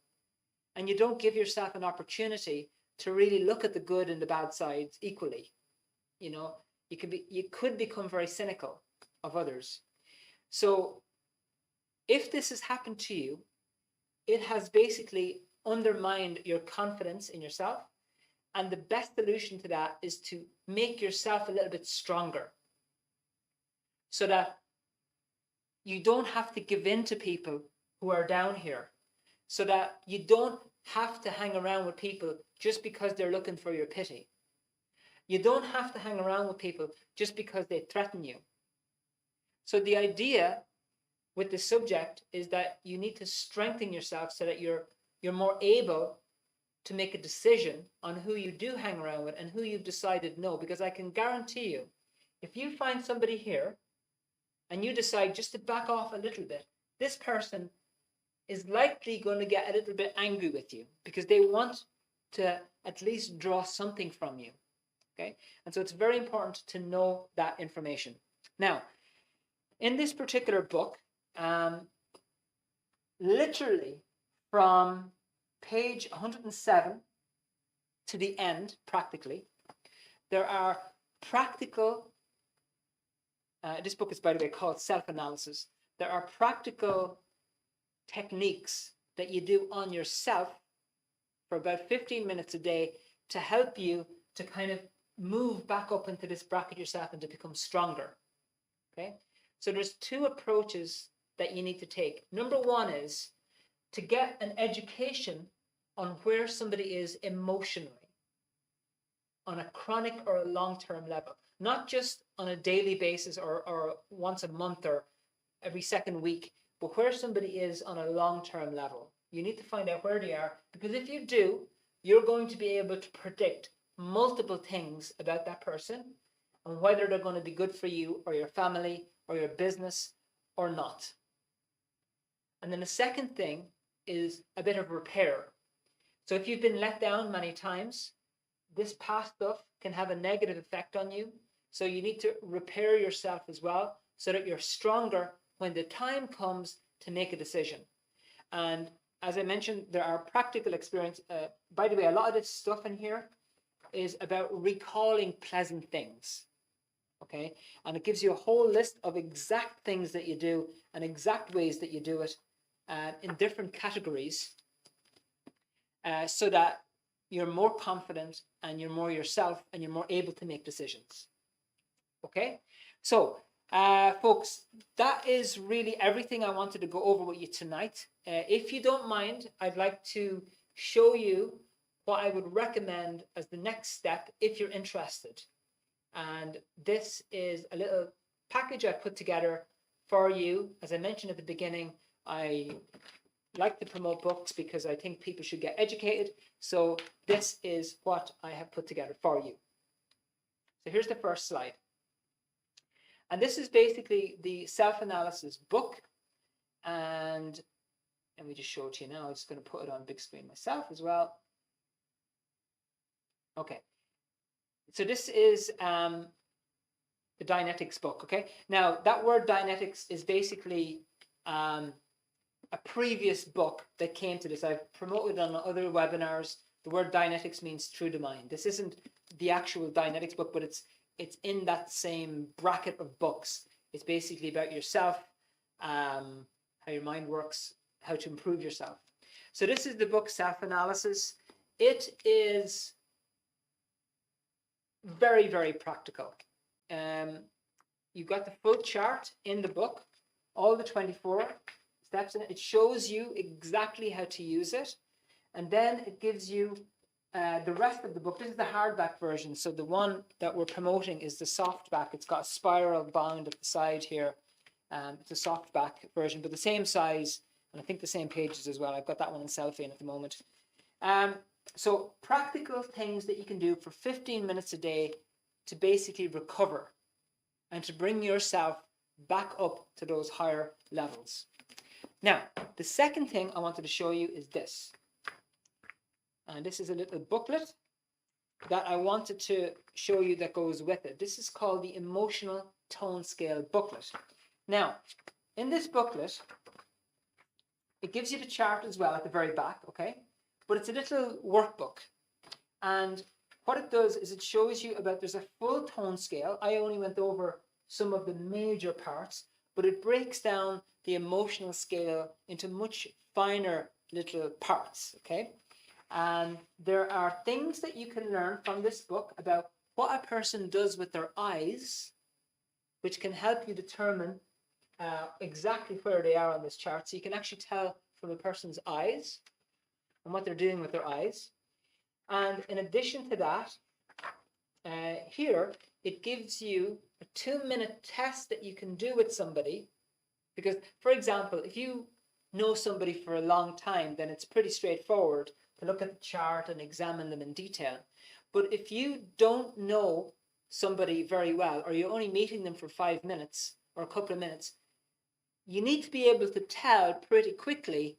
And you don't give yourself an opportunity to really look at the good and the bad sides equally. You could become very cynical of others. So if this has happened to you, it has basically undermined your confidence in yourself. And the best solution to that is to make yourself a little bit stronger, so that you don't have to give in to people who are down here, so that you don't have to hang around with people just because they're looking for your pity. You don't have to hang around with people just because they threaten you. So the idea with the subject is that you need to strengthen yourself so that you're more able to make a decision on who you do hang around with and who you've decided no. Because I can guarantee you, if you find somebody here and you decide just to back off a little bit, this person is likely going to get a little bit angry with you because they want to at least draw something from you. Okay? And so it's very important to know that information. Now, in this particular book, literally from page 107 to the end, practically, there are practical, this book is, by the way, called Self-Analysis. There are practical techniques that you do on yourself for about 15 minutes a day to help you to kind of move back up into this bracket yourself and to become stronger. Okay? So there's two approaches that you need to take. Number one is to get an education on where somebody is emotionally on a chronic or a long-term level, not just on a daily basis or once a month or every second week, but where somebody is on a long-term level. You need to find out where they are, because if you do, you're going to be able to predict multiple things about that person and whether they're going to be good for you or your family or your business or not. And then the second thing is a bit of repair. So if you've been let down many times, this past stuff can have a negative effect on you. So you need to repair yourself as well so that you're stronger when the time comes to make a decision. And as I mentioned, there are practical experience. By the way, a lot of this stuff in here is about recalling pleasant things. Okay? And it gives you a whole list of exact things that you do and exact ways that you do it in different categories, so that you're more confident and you're more yourself and you're more able to make decisions. Okay? So, folks, that is really everything I wanted to go over with you tonight. If you don't mind, I'd like to show you what I would recommend as the next step if you're interested. And this is a little package I put together for you. As I mentioned at the beginning, I like to promote books because I think people should get educated. So this is what I have put together for you. So here's the first slide. And this is basically the self-analysis book. And let me just show it to you now. I'm just going to put it on big screen myself as well. Okay. So this is the Dianetics book, okay? Now, that word Dianetics is basically a previous book that came to this. I've promoted on other webinars. The word Dianetics means through the mind. This isn't the actual Dianetics book, but it's in that same bracket of books. It's basically about yourself, how your mind works, how to improve yourself. So this is the book Self-Analysis. It is very, very practical. You've got the full chart in the book, all the 24 steps in it. It shows you exactly how to use it. And then it gives you the rest of the book. This is the hardback version. So the one that we're promoting is the softback. It's got a spiral bound at the side here. It's a softback version, but the same size, and I think the same pages as well. I've got that one in cellophane at the moment. So practical things that you can do for 15 minutes a day to basically recover and to bring yourself back up to those higher levels. Now, the second thing I wanted to show you is this. And this is a little booklet that I wanted to show you that goes with it. This is called the Emotional Tone Scale booklet. Now, in this booklet, it gives you the chart as well at the very back, okay? But it's a little workbook. And what it does is it shows you about, there's a full tone scale. I only went over some of the major parts, but it breaks down the emotional scale into much finer little parts, okay? And there are things that you can learn from this book about what a person does with their eyes, which can help you determine exactly where they are on this chart. So you can actually tell from a person's eyes and what they're doing with their eyes. And in addition to that, here, it gives you a 2-minute test that you can do with somebody. Because, for example, if you know somebody for a long time, then it's pretty straightforward to look at the chart and examine them in detail. But if you don't know somebody very well, or you're only meeting them for 5 minutes or a couple of minutes, you need to be able to tell pretty quickly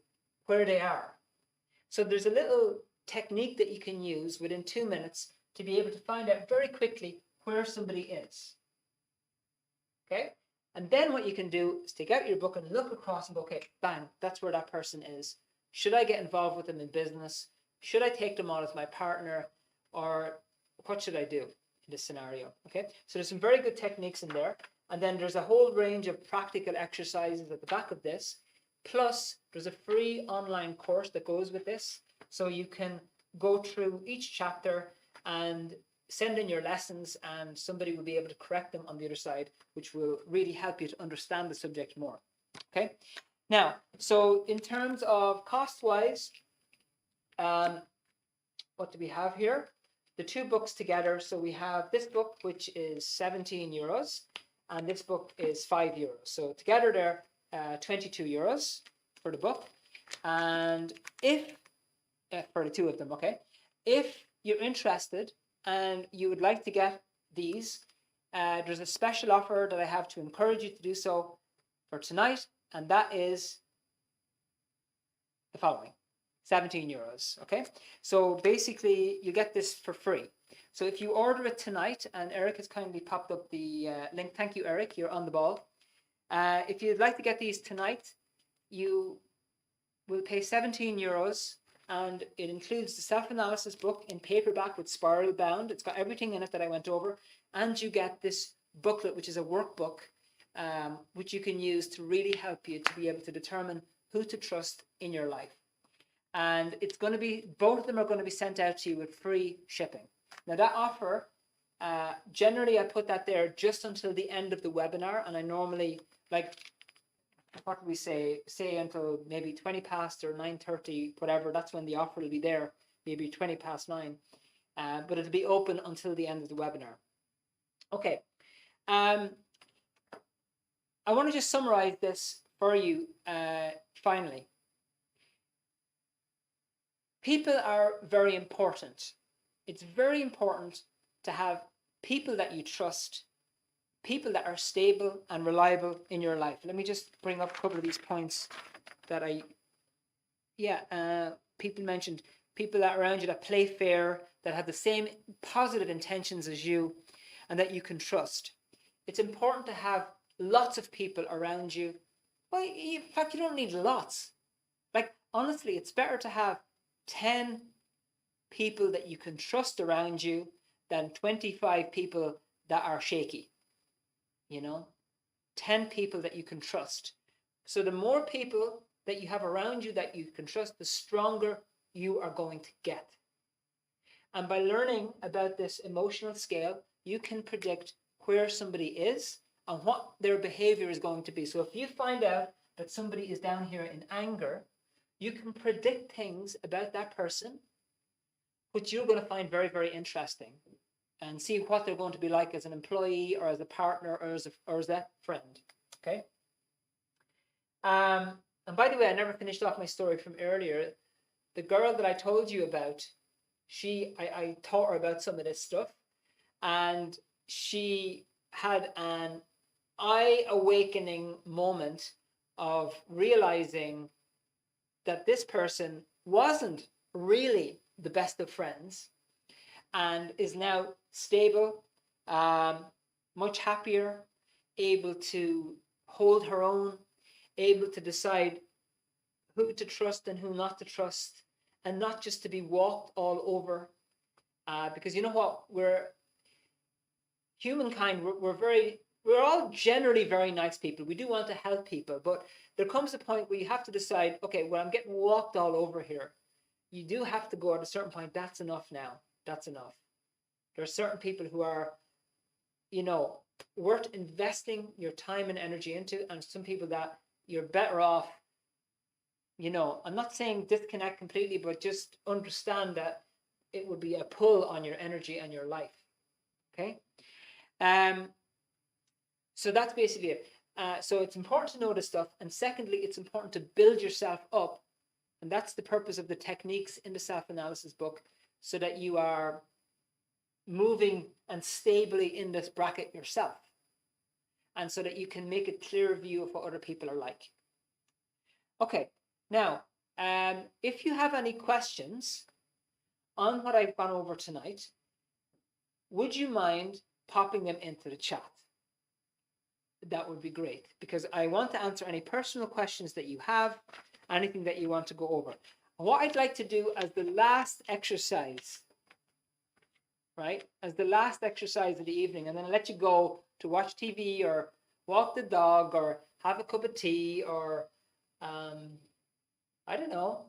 where they are. So there's a little technique that you can use within 2 minutes to be able to find out very quickly where somebody is. Okay? And then what you can do is take out your book and look across and go, okay, bang, that's where that person is. Should I get involved with them in business? Should I take them on as my partner? Or what should I do in this scenario? Okay? So there's some very good techniques in there. And then there's a whole range of practical exercises at the back of this. Plus, there's a free online course that goes with this. So you can go through each chapter and send in your lessons, and somebody will be able to correct them on the other side, which will really help you to understand the subject more. Okay? Now, so in terms of cost-wise, what do we have here? The two books together. So we have this book, which is 17 euros, and this book is 5 euros. So together they're 22 euros for the book. And if, for the two of them, okay? If you're interested and you would like to get these, there's a special offer that I have to encourage you to do so for tonight, and that is the following: 17 euros, okay? So basically, you get this for free. So if you order it tonight, and Eric has kindly popped up the link. Thank you, Eric, you're on the ball. If you'd like to get these tonight, you will pay 17 euros, and it includes the self-analysis book in paperback with spiral bound. It's got everything in it that I went over, and you get this booklet, which is a workbook, which you can use to really help you to be able to determine who to trust in your life. And it's going to be, both of them are going to be sent out to you with free shipping. Now that offer, generally I put that there just until the end of the webinar, and I normally, like, what do we say until maybe 20 past or 9:30, whatever, that's when the offer will be there maybe 20 past 9. But it'll be open until the end of the webinar. Okay. I want to just summarize this for you finally. People are very important. It's very important to have people that you trust, people that are stable and reliable in your life. Let me just bring up a couple of these points that people mentioned. People that are around you that play fair, that have the same positive intentions as you, and that you can trust. It's important to have lots of people around you. Well, in fact, you don't need lots. Like, honestly, it's better to have 10 people that you can trust around you than 25 people that are shaky. 10 people that you can trust. So the more people that you have around you that you can trust, the stronger you are going to get. And by learning about this emotional scale, you can predict where somebody is and what their behavior is going to be. So if you find out that somebody is down here in anger, you can predict things about that person, which you're going to find very, very interesting, and see what they're going to be like as an employee or as a partner or as a friend. Okay. And by the way, I never finished off my story from earlier. The girl that I told you about, I taught her about some of this stuff, and she had an eye-awakening moment of realizing that this person wasn't really the best of friends, and is now stable, much happier, able to hold her own, able to decide who to trust and who not to trust, and not just to be walked all over. Because you know what? Humankind, we're all generally very nice people. We do want to help people, but there comes a point where you have to decide, okay, well, I'm getting walked all over here. You do have to go at a certain point. That's enough now. That's enough. There are certain people who are, worth investing your time and energy into, and some people that you're better off, I'm not saying disconnect completely, but just understand that it would be a pull on your energy and your life. Okay. So that's basically it. So it's important to know this stuff. And secondly, it's important to build yourself up. And that's the purpose of the techniques in the self-analysis book, so that you are moving and stably in this bracket yourself. And so that you can make a clearer view of what other people are like. Okay. Now, if you have any questions on what I've gone over tonight, would you mind popping them into the chat? That would be great, because I want to answer any personal questions that you have, anything that you want to go over. What I'd like to do as the last exercise, right, as the last exercise of the evening, and then I'll let you go to watch TV or walk the dog or have a cup of tea or, I don't know,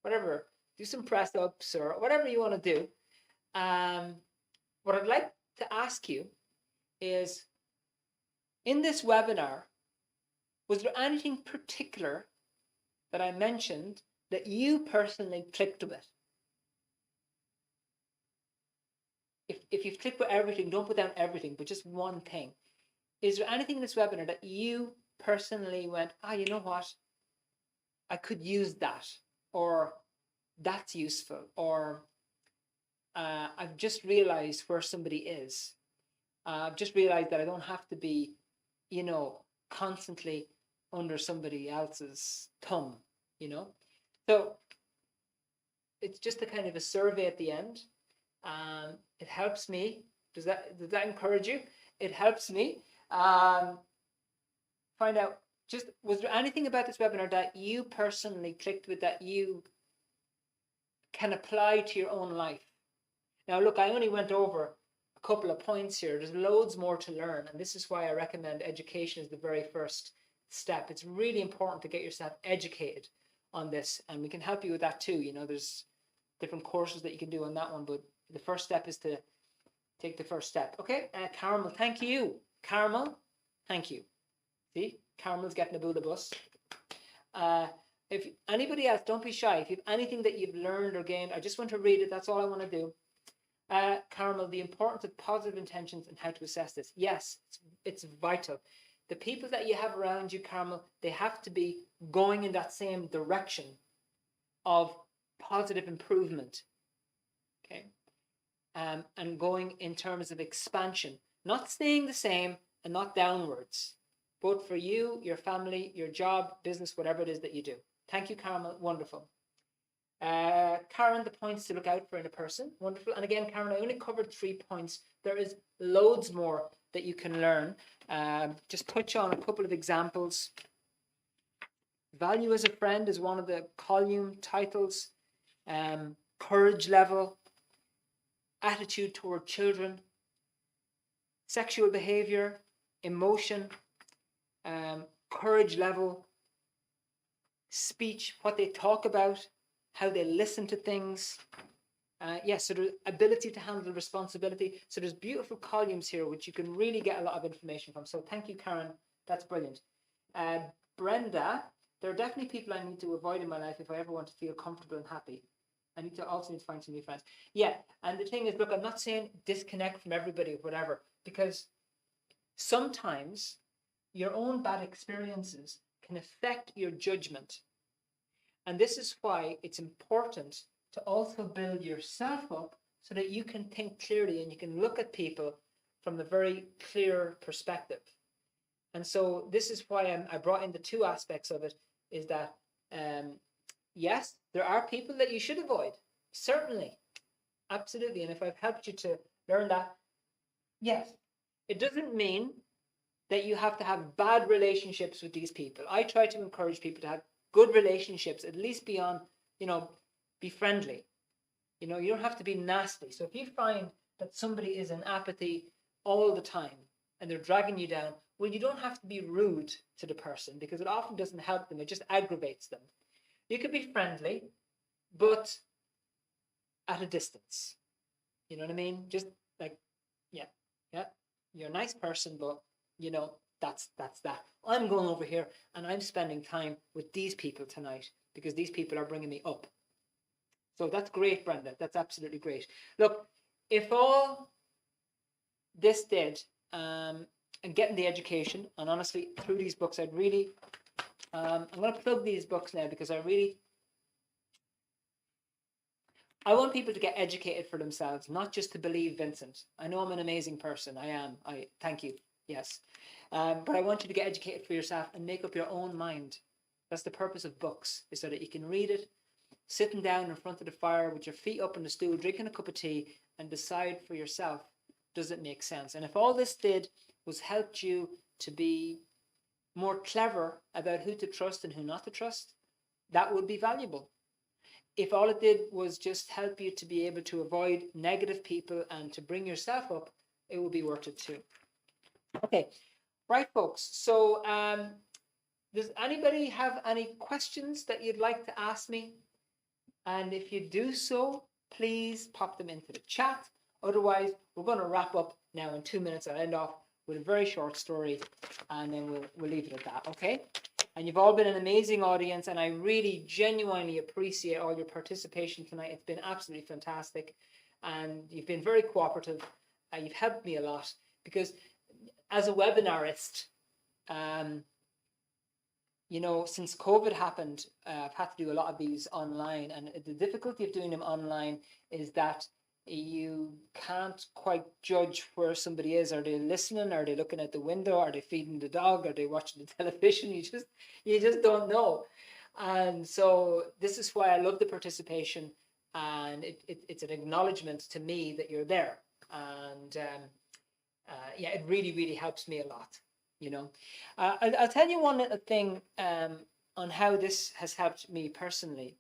whatever, do some press ups or whatever you want to do. What I'd like to ask you is, in this webinar, was there anything particular that I mentioned that you personally clicked with? If you've clicked with everything, don't put down everything, but just one thing. Is there anything in this webinar that you personally went, you know what? I could use that, or that's useful, or I've just realized where somebody is. I've just realized that I don't have to be, constantly under somebody else's thumb, So it's just a kind of a survey at the end. It helps me. Does that encourage you? It helps me find out, was there anything about this webinar that you personally clicked with, that you can apply to your own life? Now, look, I only went over a couple of points here. There's loads more to learn, and this is why I recommend education as the very first step. It's really important to get yourself educated on this, and we can help you with that too. There's different courses that you can do on that one, but the first step is to take the first step. Okay, Carmel, thank you. Carmel, thank you. See, Carmel's getting a bull the bus. If anybody else, don't be shy. If you have anything that you've learned or gained, I just want to read it. That's all I want to do. Carmel, the importance of positive intentions and how to assess this. Yes, it's vital. The people that you have around you, Carmel, they have to be going in that same direction of positive improvement. Okay. And going in terms of expansion, not staying the same and not downwards, both for you, your family, your job, business, whatever it is that you do. Thank you, Carmel. Wonderful. Karen, the points to look out for in a person. Wonderful. And again, Karen, I only covered 3 points. There is loads more that you can learn. Just touch on a couple of examples. Value as a friend is one of the column titles. Courage level. Attitude toward children. Sexual behavior. Emotion. Courage level. Speech, what they talk about. How they listen to things. So the ability to handle responsibility. So there's beautiful columns here which you can really get a lot of information from. So thank you, Karen. That's brilliant. Brenda, there are definitely people I need to avoid in my life if I ever want to feel comfortable and happy. I also need to find some new friends. Yeah, and the thing is, look, I'm not saying disconnect from everybody or whatever, because sometimes your own bad experiences can affect your judgment. And this is why it's important to also build yourself up so that you can think clearly and you can look at people from a very clear perspective. And so this is why I brought in the 2 aspects of it, is that, yes, there are people that you should avoid. Certainly. Absolutely. And if I've helped you to learn that, yes, it doesn't mean that you have to have bad relationships with these people. I try to encourage people to have good relationships, at least beyond, be friendly. You don't have to be nasty. So if you find that somebody is in apathy all the time and they're dragging you down, well, you don't have to be rude to the person, because it often doesn't help them. It just aggravates them. You could be friendly, but at a distance. You know what I mean? Just like, yeah, you're a nice person, but that's that. I'm going over here and I'm spending time with these people tonight because these people are bringing me up. So that's great, Brenda. That's absolutely great. Look, if all this did, and getting the education, and honestly, through these books, I'd really, I'm going to plug these books now because I want people to get educated for themselves, not just to believe Vincent. I know I'm an amazing person. I am. Thank you. Yes. But I want you to get educated for yourself and make up your own mind. That's the purpose of books, is so that you can read it, sitting down in front of the fire with your feet up on the stool, drinking a cup of tea, and decide for yourself, does it make sense? And if all this did was helped you to be more clever about who to trust and who not to trust, that would be valuable. If all it did was just help you to be able to avoid negative people and to bring yourself up, it would be worth it too. Okay, right, folks. So does anybody have any questions that you'd like to ask me? And if you do so, please pop them into the chat. Otherwise, we're going to wrap up now in 2 minutes. I'll end off with a very short story, and then we'll leave it at that, okay? And you've all been an amazing audience, and I really genuinely appreciate all your participation tonight. It's been absolutely fantastic, and you've been very cooperative. You've helped me a lot, because as a webinarist, since COVID happened, I've had to do a lot of these online, and the difficulty of doing them online is that you can't quite judge where somebody is. Are they listening? Are they looking out the window? Are they feeding the dog? Are they watching the television? You just don't know. And so this is why I love the participation, and it's an acknowledgement to me that you're there. And it really, really helps me a lot. I'll tell you one little thing on how this has helped me personally.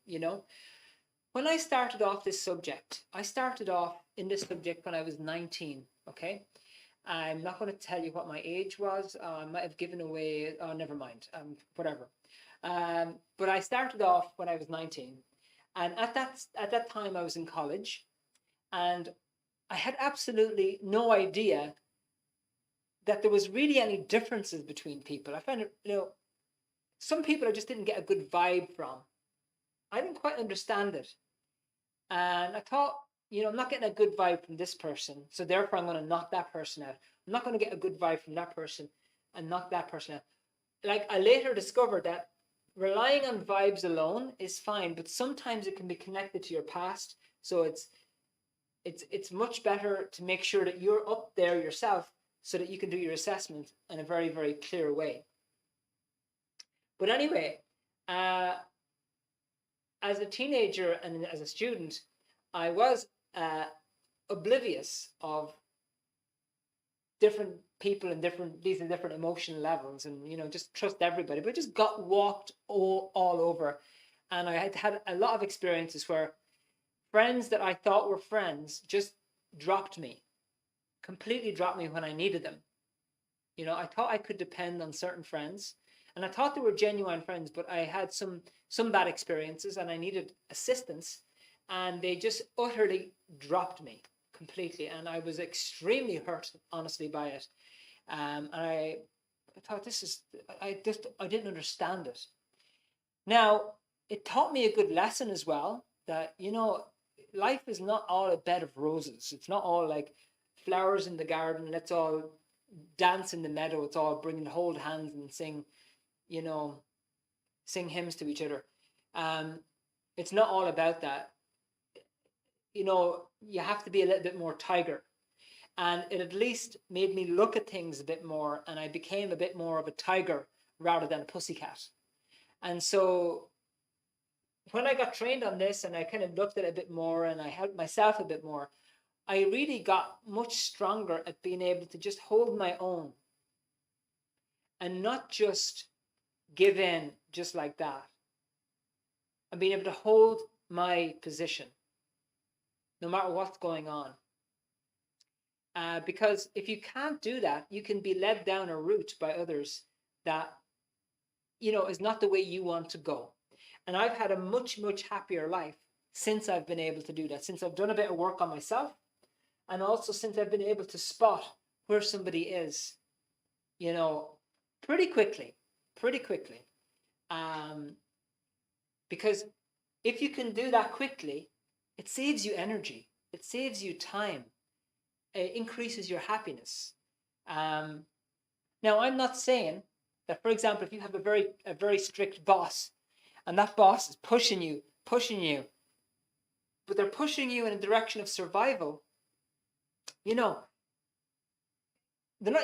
When I started off this subject, I started off in this subject when I was 19, okay? I'm not going to tell you what my age was. I might have given away, oh, never mind, whatever. But I started off when I was 19. And at that time, I was in college. And I had absolutely no idea that there was really any differences between people. I found it, some people I just didn't get a good vibe from. I didn't quite understand it. And I thought, I'm not getting a good vibe from this person, so therefore I'm going to knock that person out. I'm not going to get a good vibe from that person and knock that person out. Like, I later discovered that relying on vibes alone is fine, but sometimes it can be connected to your past. So it's much better to make sure that you're up there yourself so that you can do your assessment in a very, very clear way. But anyway, as a teenager and as a student, I was oblivious of different people and these different emotional levels, and just trust everybody, but just got walked all over. And I had a lot of experiences where friends that I thought were friends just completely dropped me when I needed them. I thought I could depend on certain friends, and I thought they were genuine friends, but I had some bad experiences and I needed assistance, and they just utterly dropped me completely, and I was extremely hurt, honestly, by it. And I thought, I didn't understand it. Now, it taught me a good lesson as well, that life is not all a bed of roses. It's not all like flowers in the garden. Let's all dance in the meadow. It's all hold hands and sing hymns to each other. It's not all about that. You have to be a little bit more tiger. And it at least made me look at things a bit more, and I became a bit more of a tiger rather than a pussycat. And so when I got trained on this and I kind of looked at it a bit more and I helped myself a bit more, I really got much stronger at being able to just hold my own and not just give in just like that, and being able to hold my position no matter what's going on. Because if you can't do that, you can be led down a route by others that, is not the way you want to go. And I've had a much, much happier life since I've been able to do that, since I've done a bit of work on myself, and also since I've been able to spot where somebody is, pretty quickly. Because if you can do that quickly, it saves you energy, it saves you time, it increases your happiness. Now, I'm not saying that, for example, if you have a very strict boss, and that boss is pushing you, but they're pushing you in a direction of survival, they're not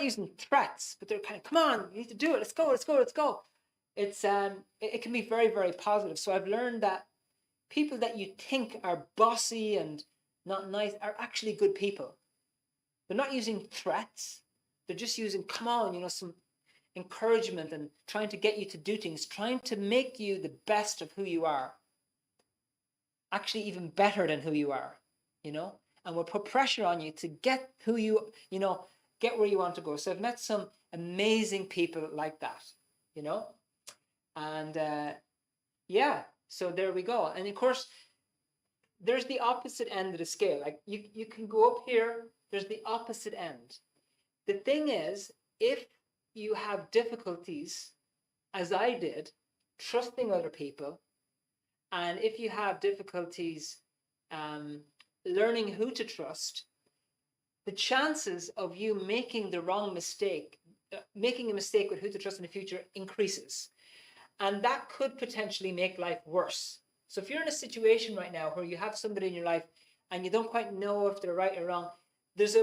using threats, but they're kind of, come on, you need to do it, let's go. It's it can be very, very positive. So I've learned that people that you think are bossy and not nice are actually good people. They're not using threats. They're just using, come on, some encouragement and trying to get you to do things, trying to make you the best of who you are. Actually, even better than who you are, and will put pressure on you to get get where you want to go. So I've met some amazing people like that, and so there we go. And of course, there's the opposite end of the scale. Like you can go up here, there's the opposite end. The thing is, if you have difficulties, as I did, trusting other people, and if you have difficulties learning who to trust, the chances of you making a mistake with who to trust in the future increases. And that could potentially make life worse. So if you're in a situation right now where you have somebody in your life and you don't quite know if they're right or wrong, there's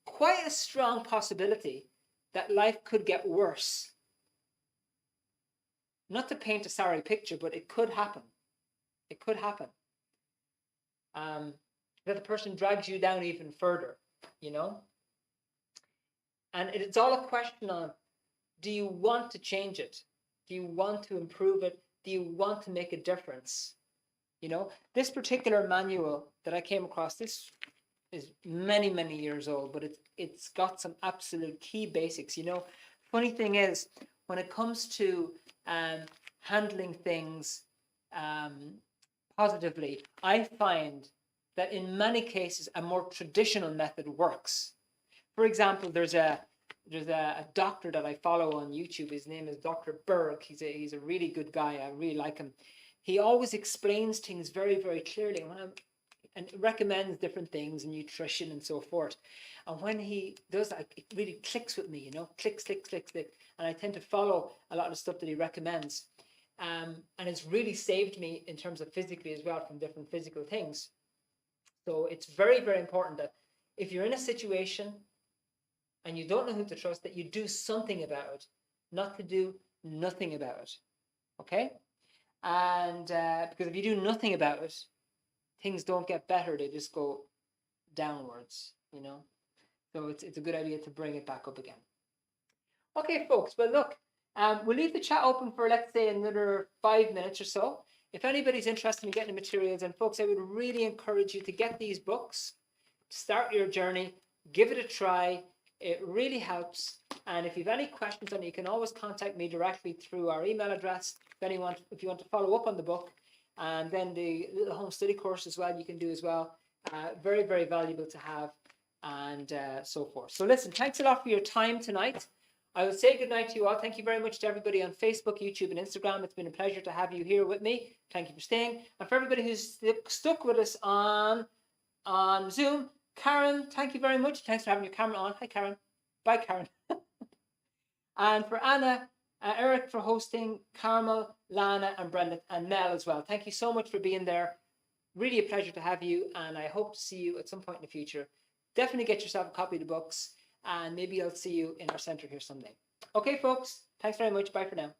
quite a strong possibility that life could get worse. Not to paint a sorry picture, but it could happen. It could happen. That the person drags you down even further, And it's all a question of, do you want to change it? Do you want to improve it? Do you want to make a difference? This particular manual that I came across, this is many, many years old, but it's got some absolute key basics. Funny thing is, when it comes to handling things positively, I find that in many cases a more traditional method works. For example, there's a there's a doctor that I follow on YouTube. His name is Dr. Berg. He's a really good guy. I really like him. He always explains things very, very clearly. And recommends different things and nutrition and so forth. And when he does that, it really clicks with me, you know, click. And I tend to follow a lot of the stuff that he recommends. And it's really saved me in terms of physically as well from different physical things. So it's very, very important that if you're in a situation and you don't know who to trust, that you do something about it, not to do nothing about it. Okay? And because if you do nothing about it, things don't get better, they just go downwards, you know. So it's a good idea to bring it back up again. Okay, folks, well, look, we'll leave the chat open for, let's say, another 5 minutes or so. If anybody's interested in getting the materials, and folks, I would really encourage you to get these books, start your journey, give it a try. It really helps. And if you have any questions on it, you can always contact me directly through our email address. If you want to follow up on the book, and then the little home study course as well, you can do as well. Very, very valuable to have, and so forth. So listen, thanks a lot for your time tonight. I will say good night to you all. Thank you very much to everybody on Facebook, YouTube, and Instagram. It's been a pleasure to have you here with me. Thank you for staying. And for everybody who's stuck with us on Zoom, Karen, thank you very much. Thanks for having your camera on. Hi, Karen. Bye, Karen. And for Anna, Eric for hosting, Carmel, Lana, and Brenda, and Mel as well. Thank you so much for being there. Really a pleasure to have you, and I hope to see you at some point in the future. Definitely get yourself a copy of the books, and maybe I'll see you in our center here someday. Okay, folks. Thanks very much. Bye for now.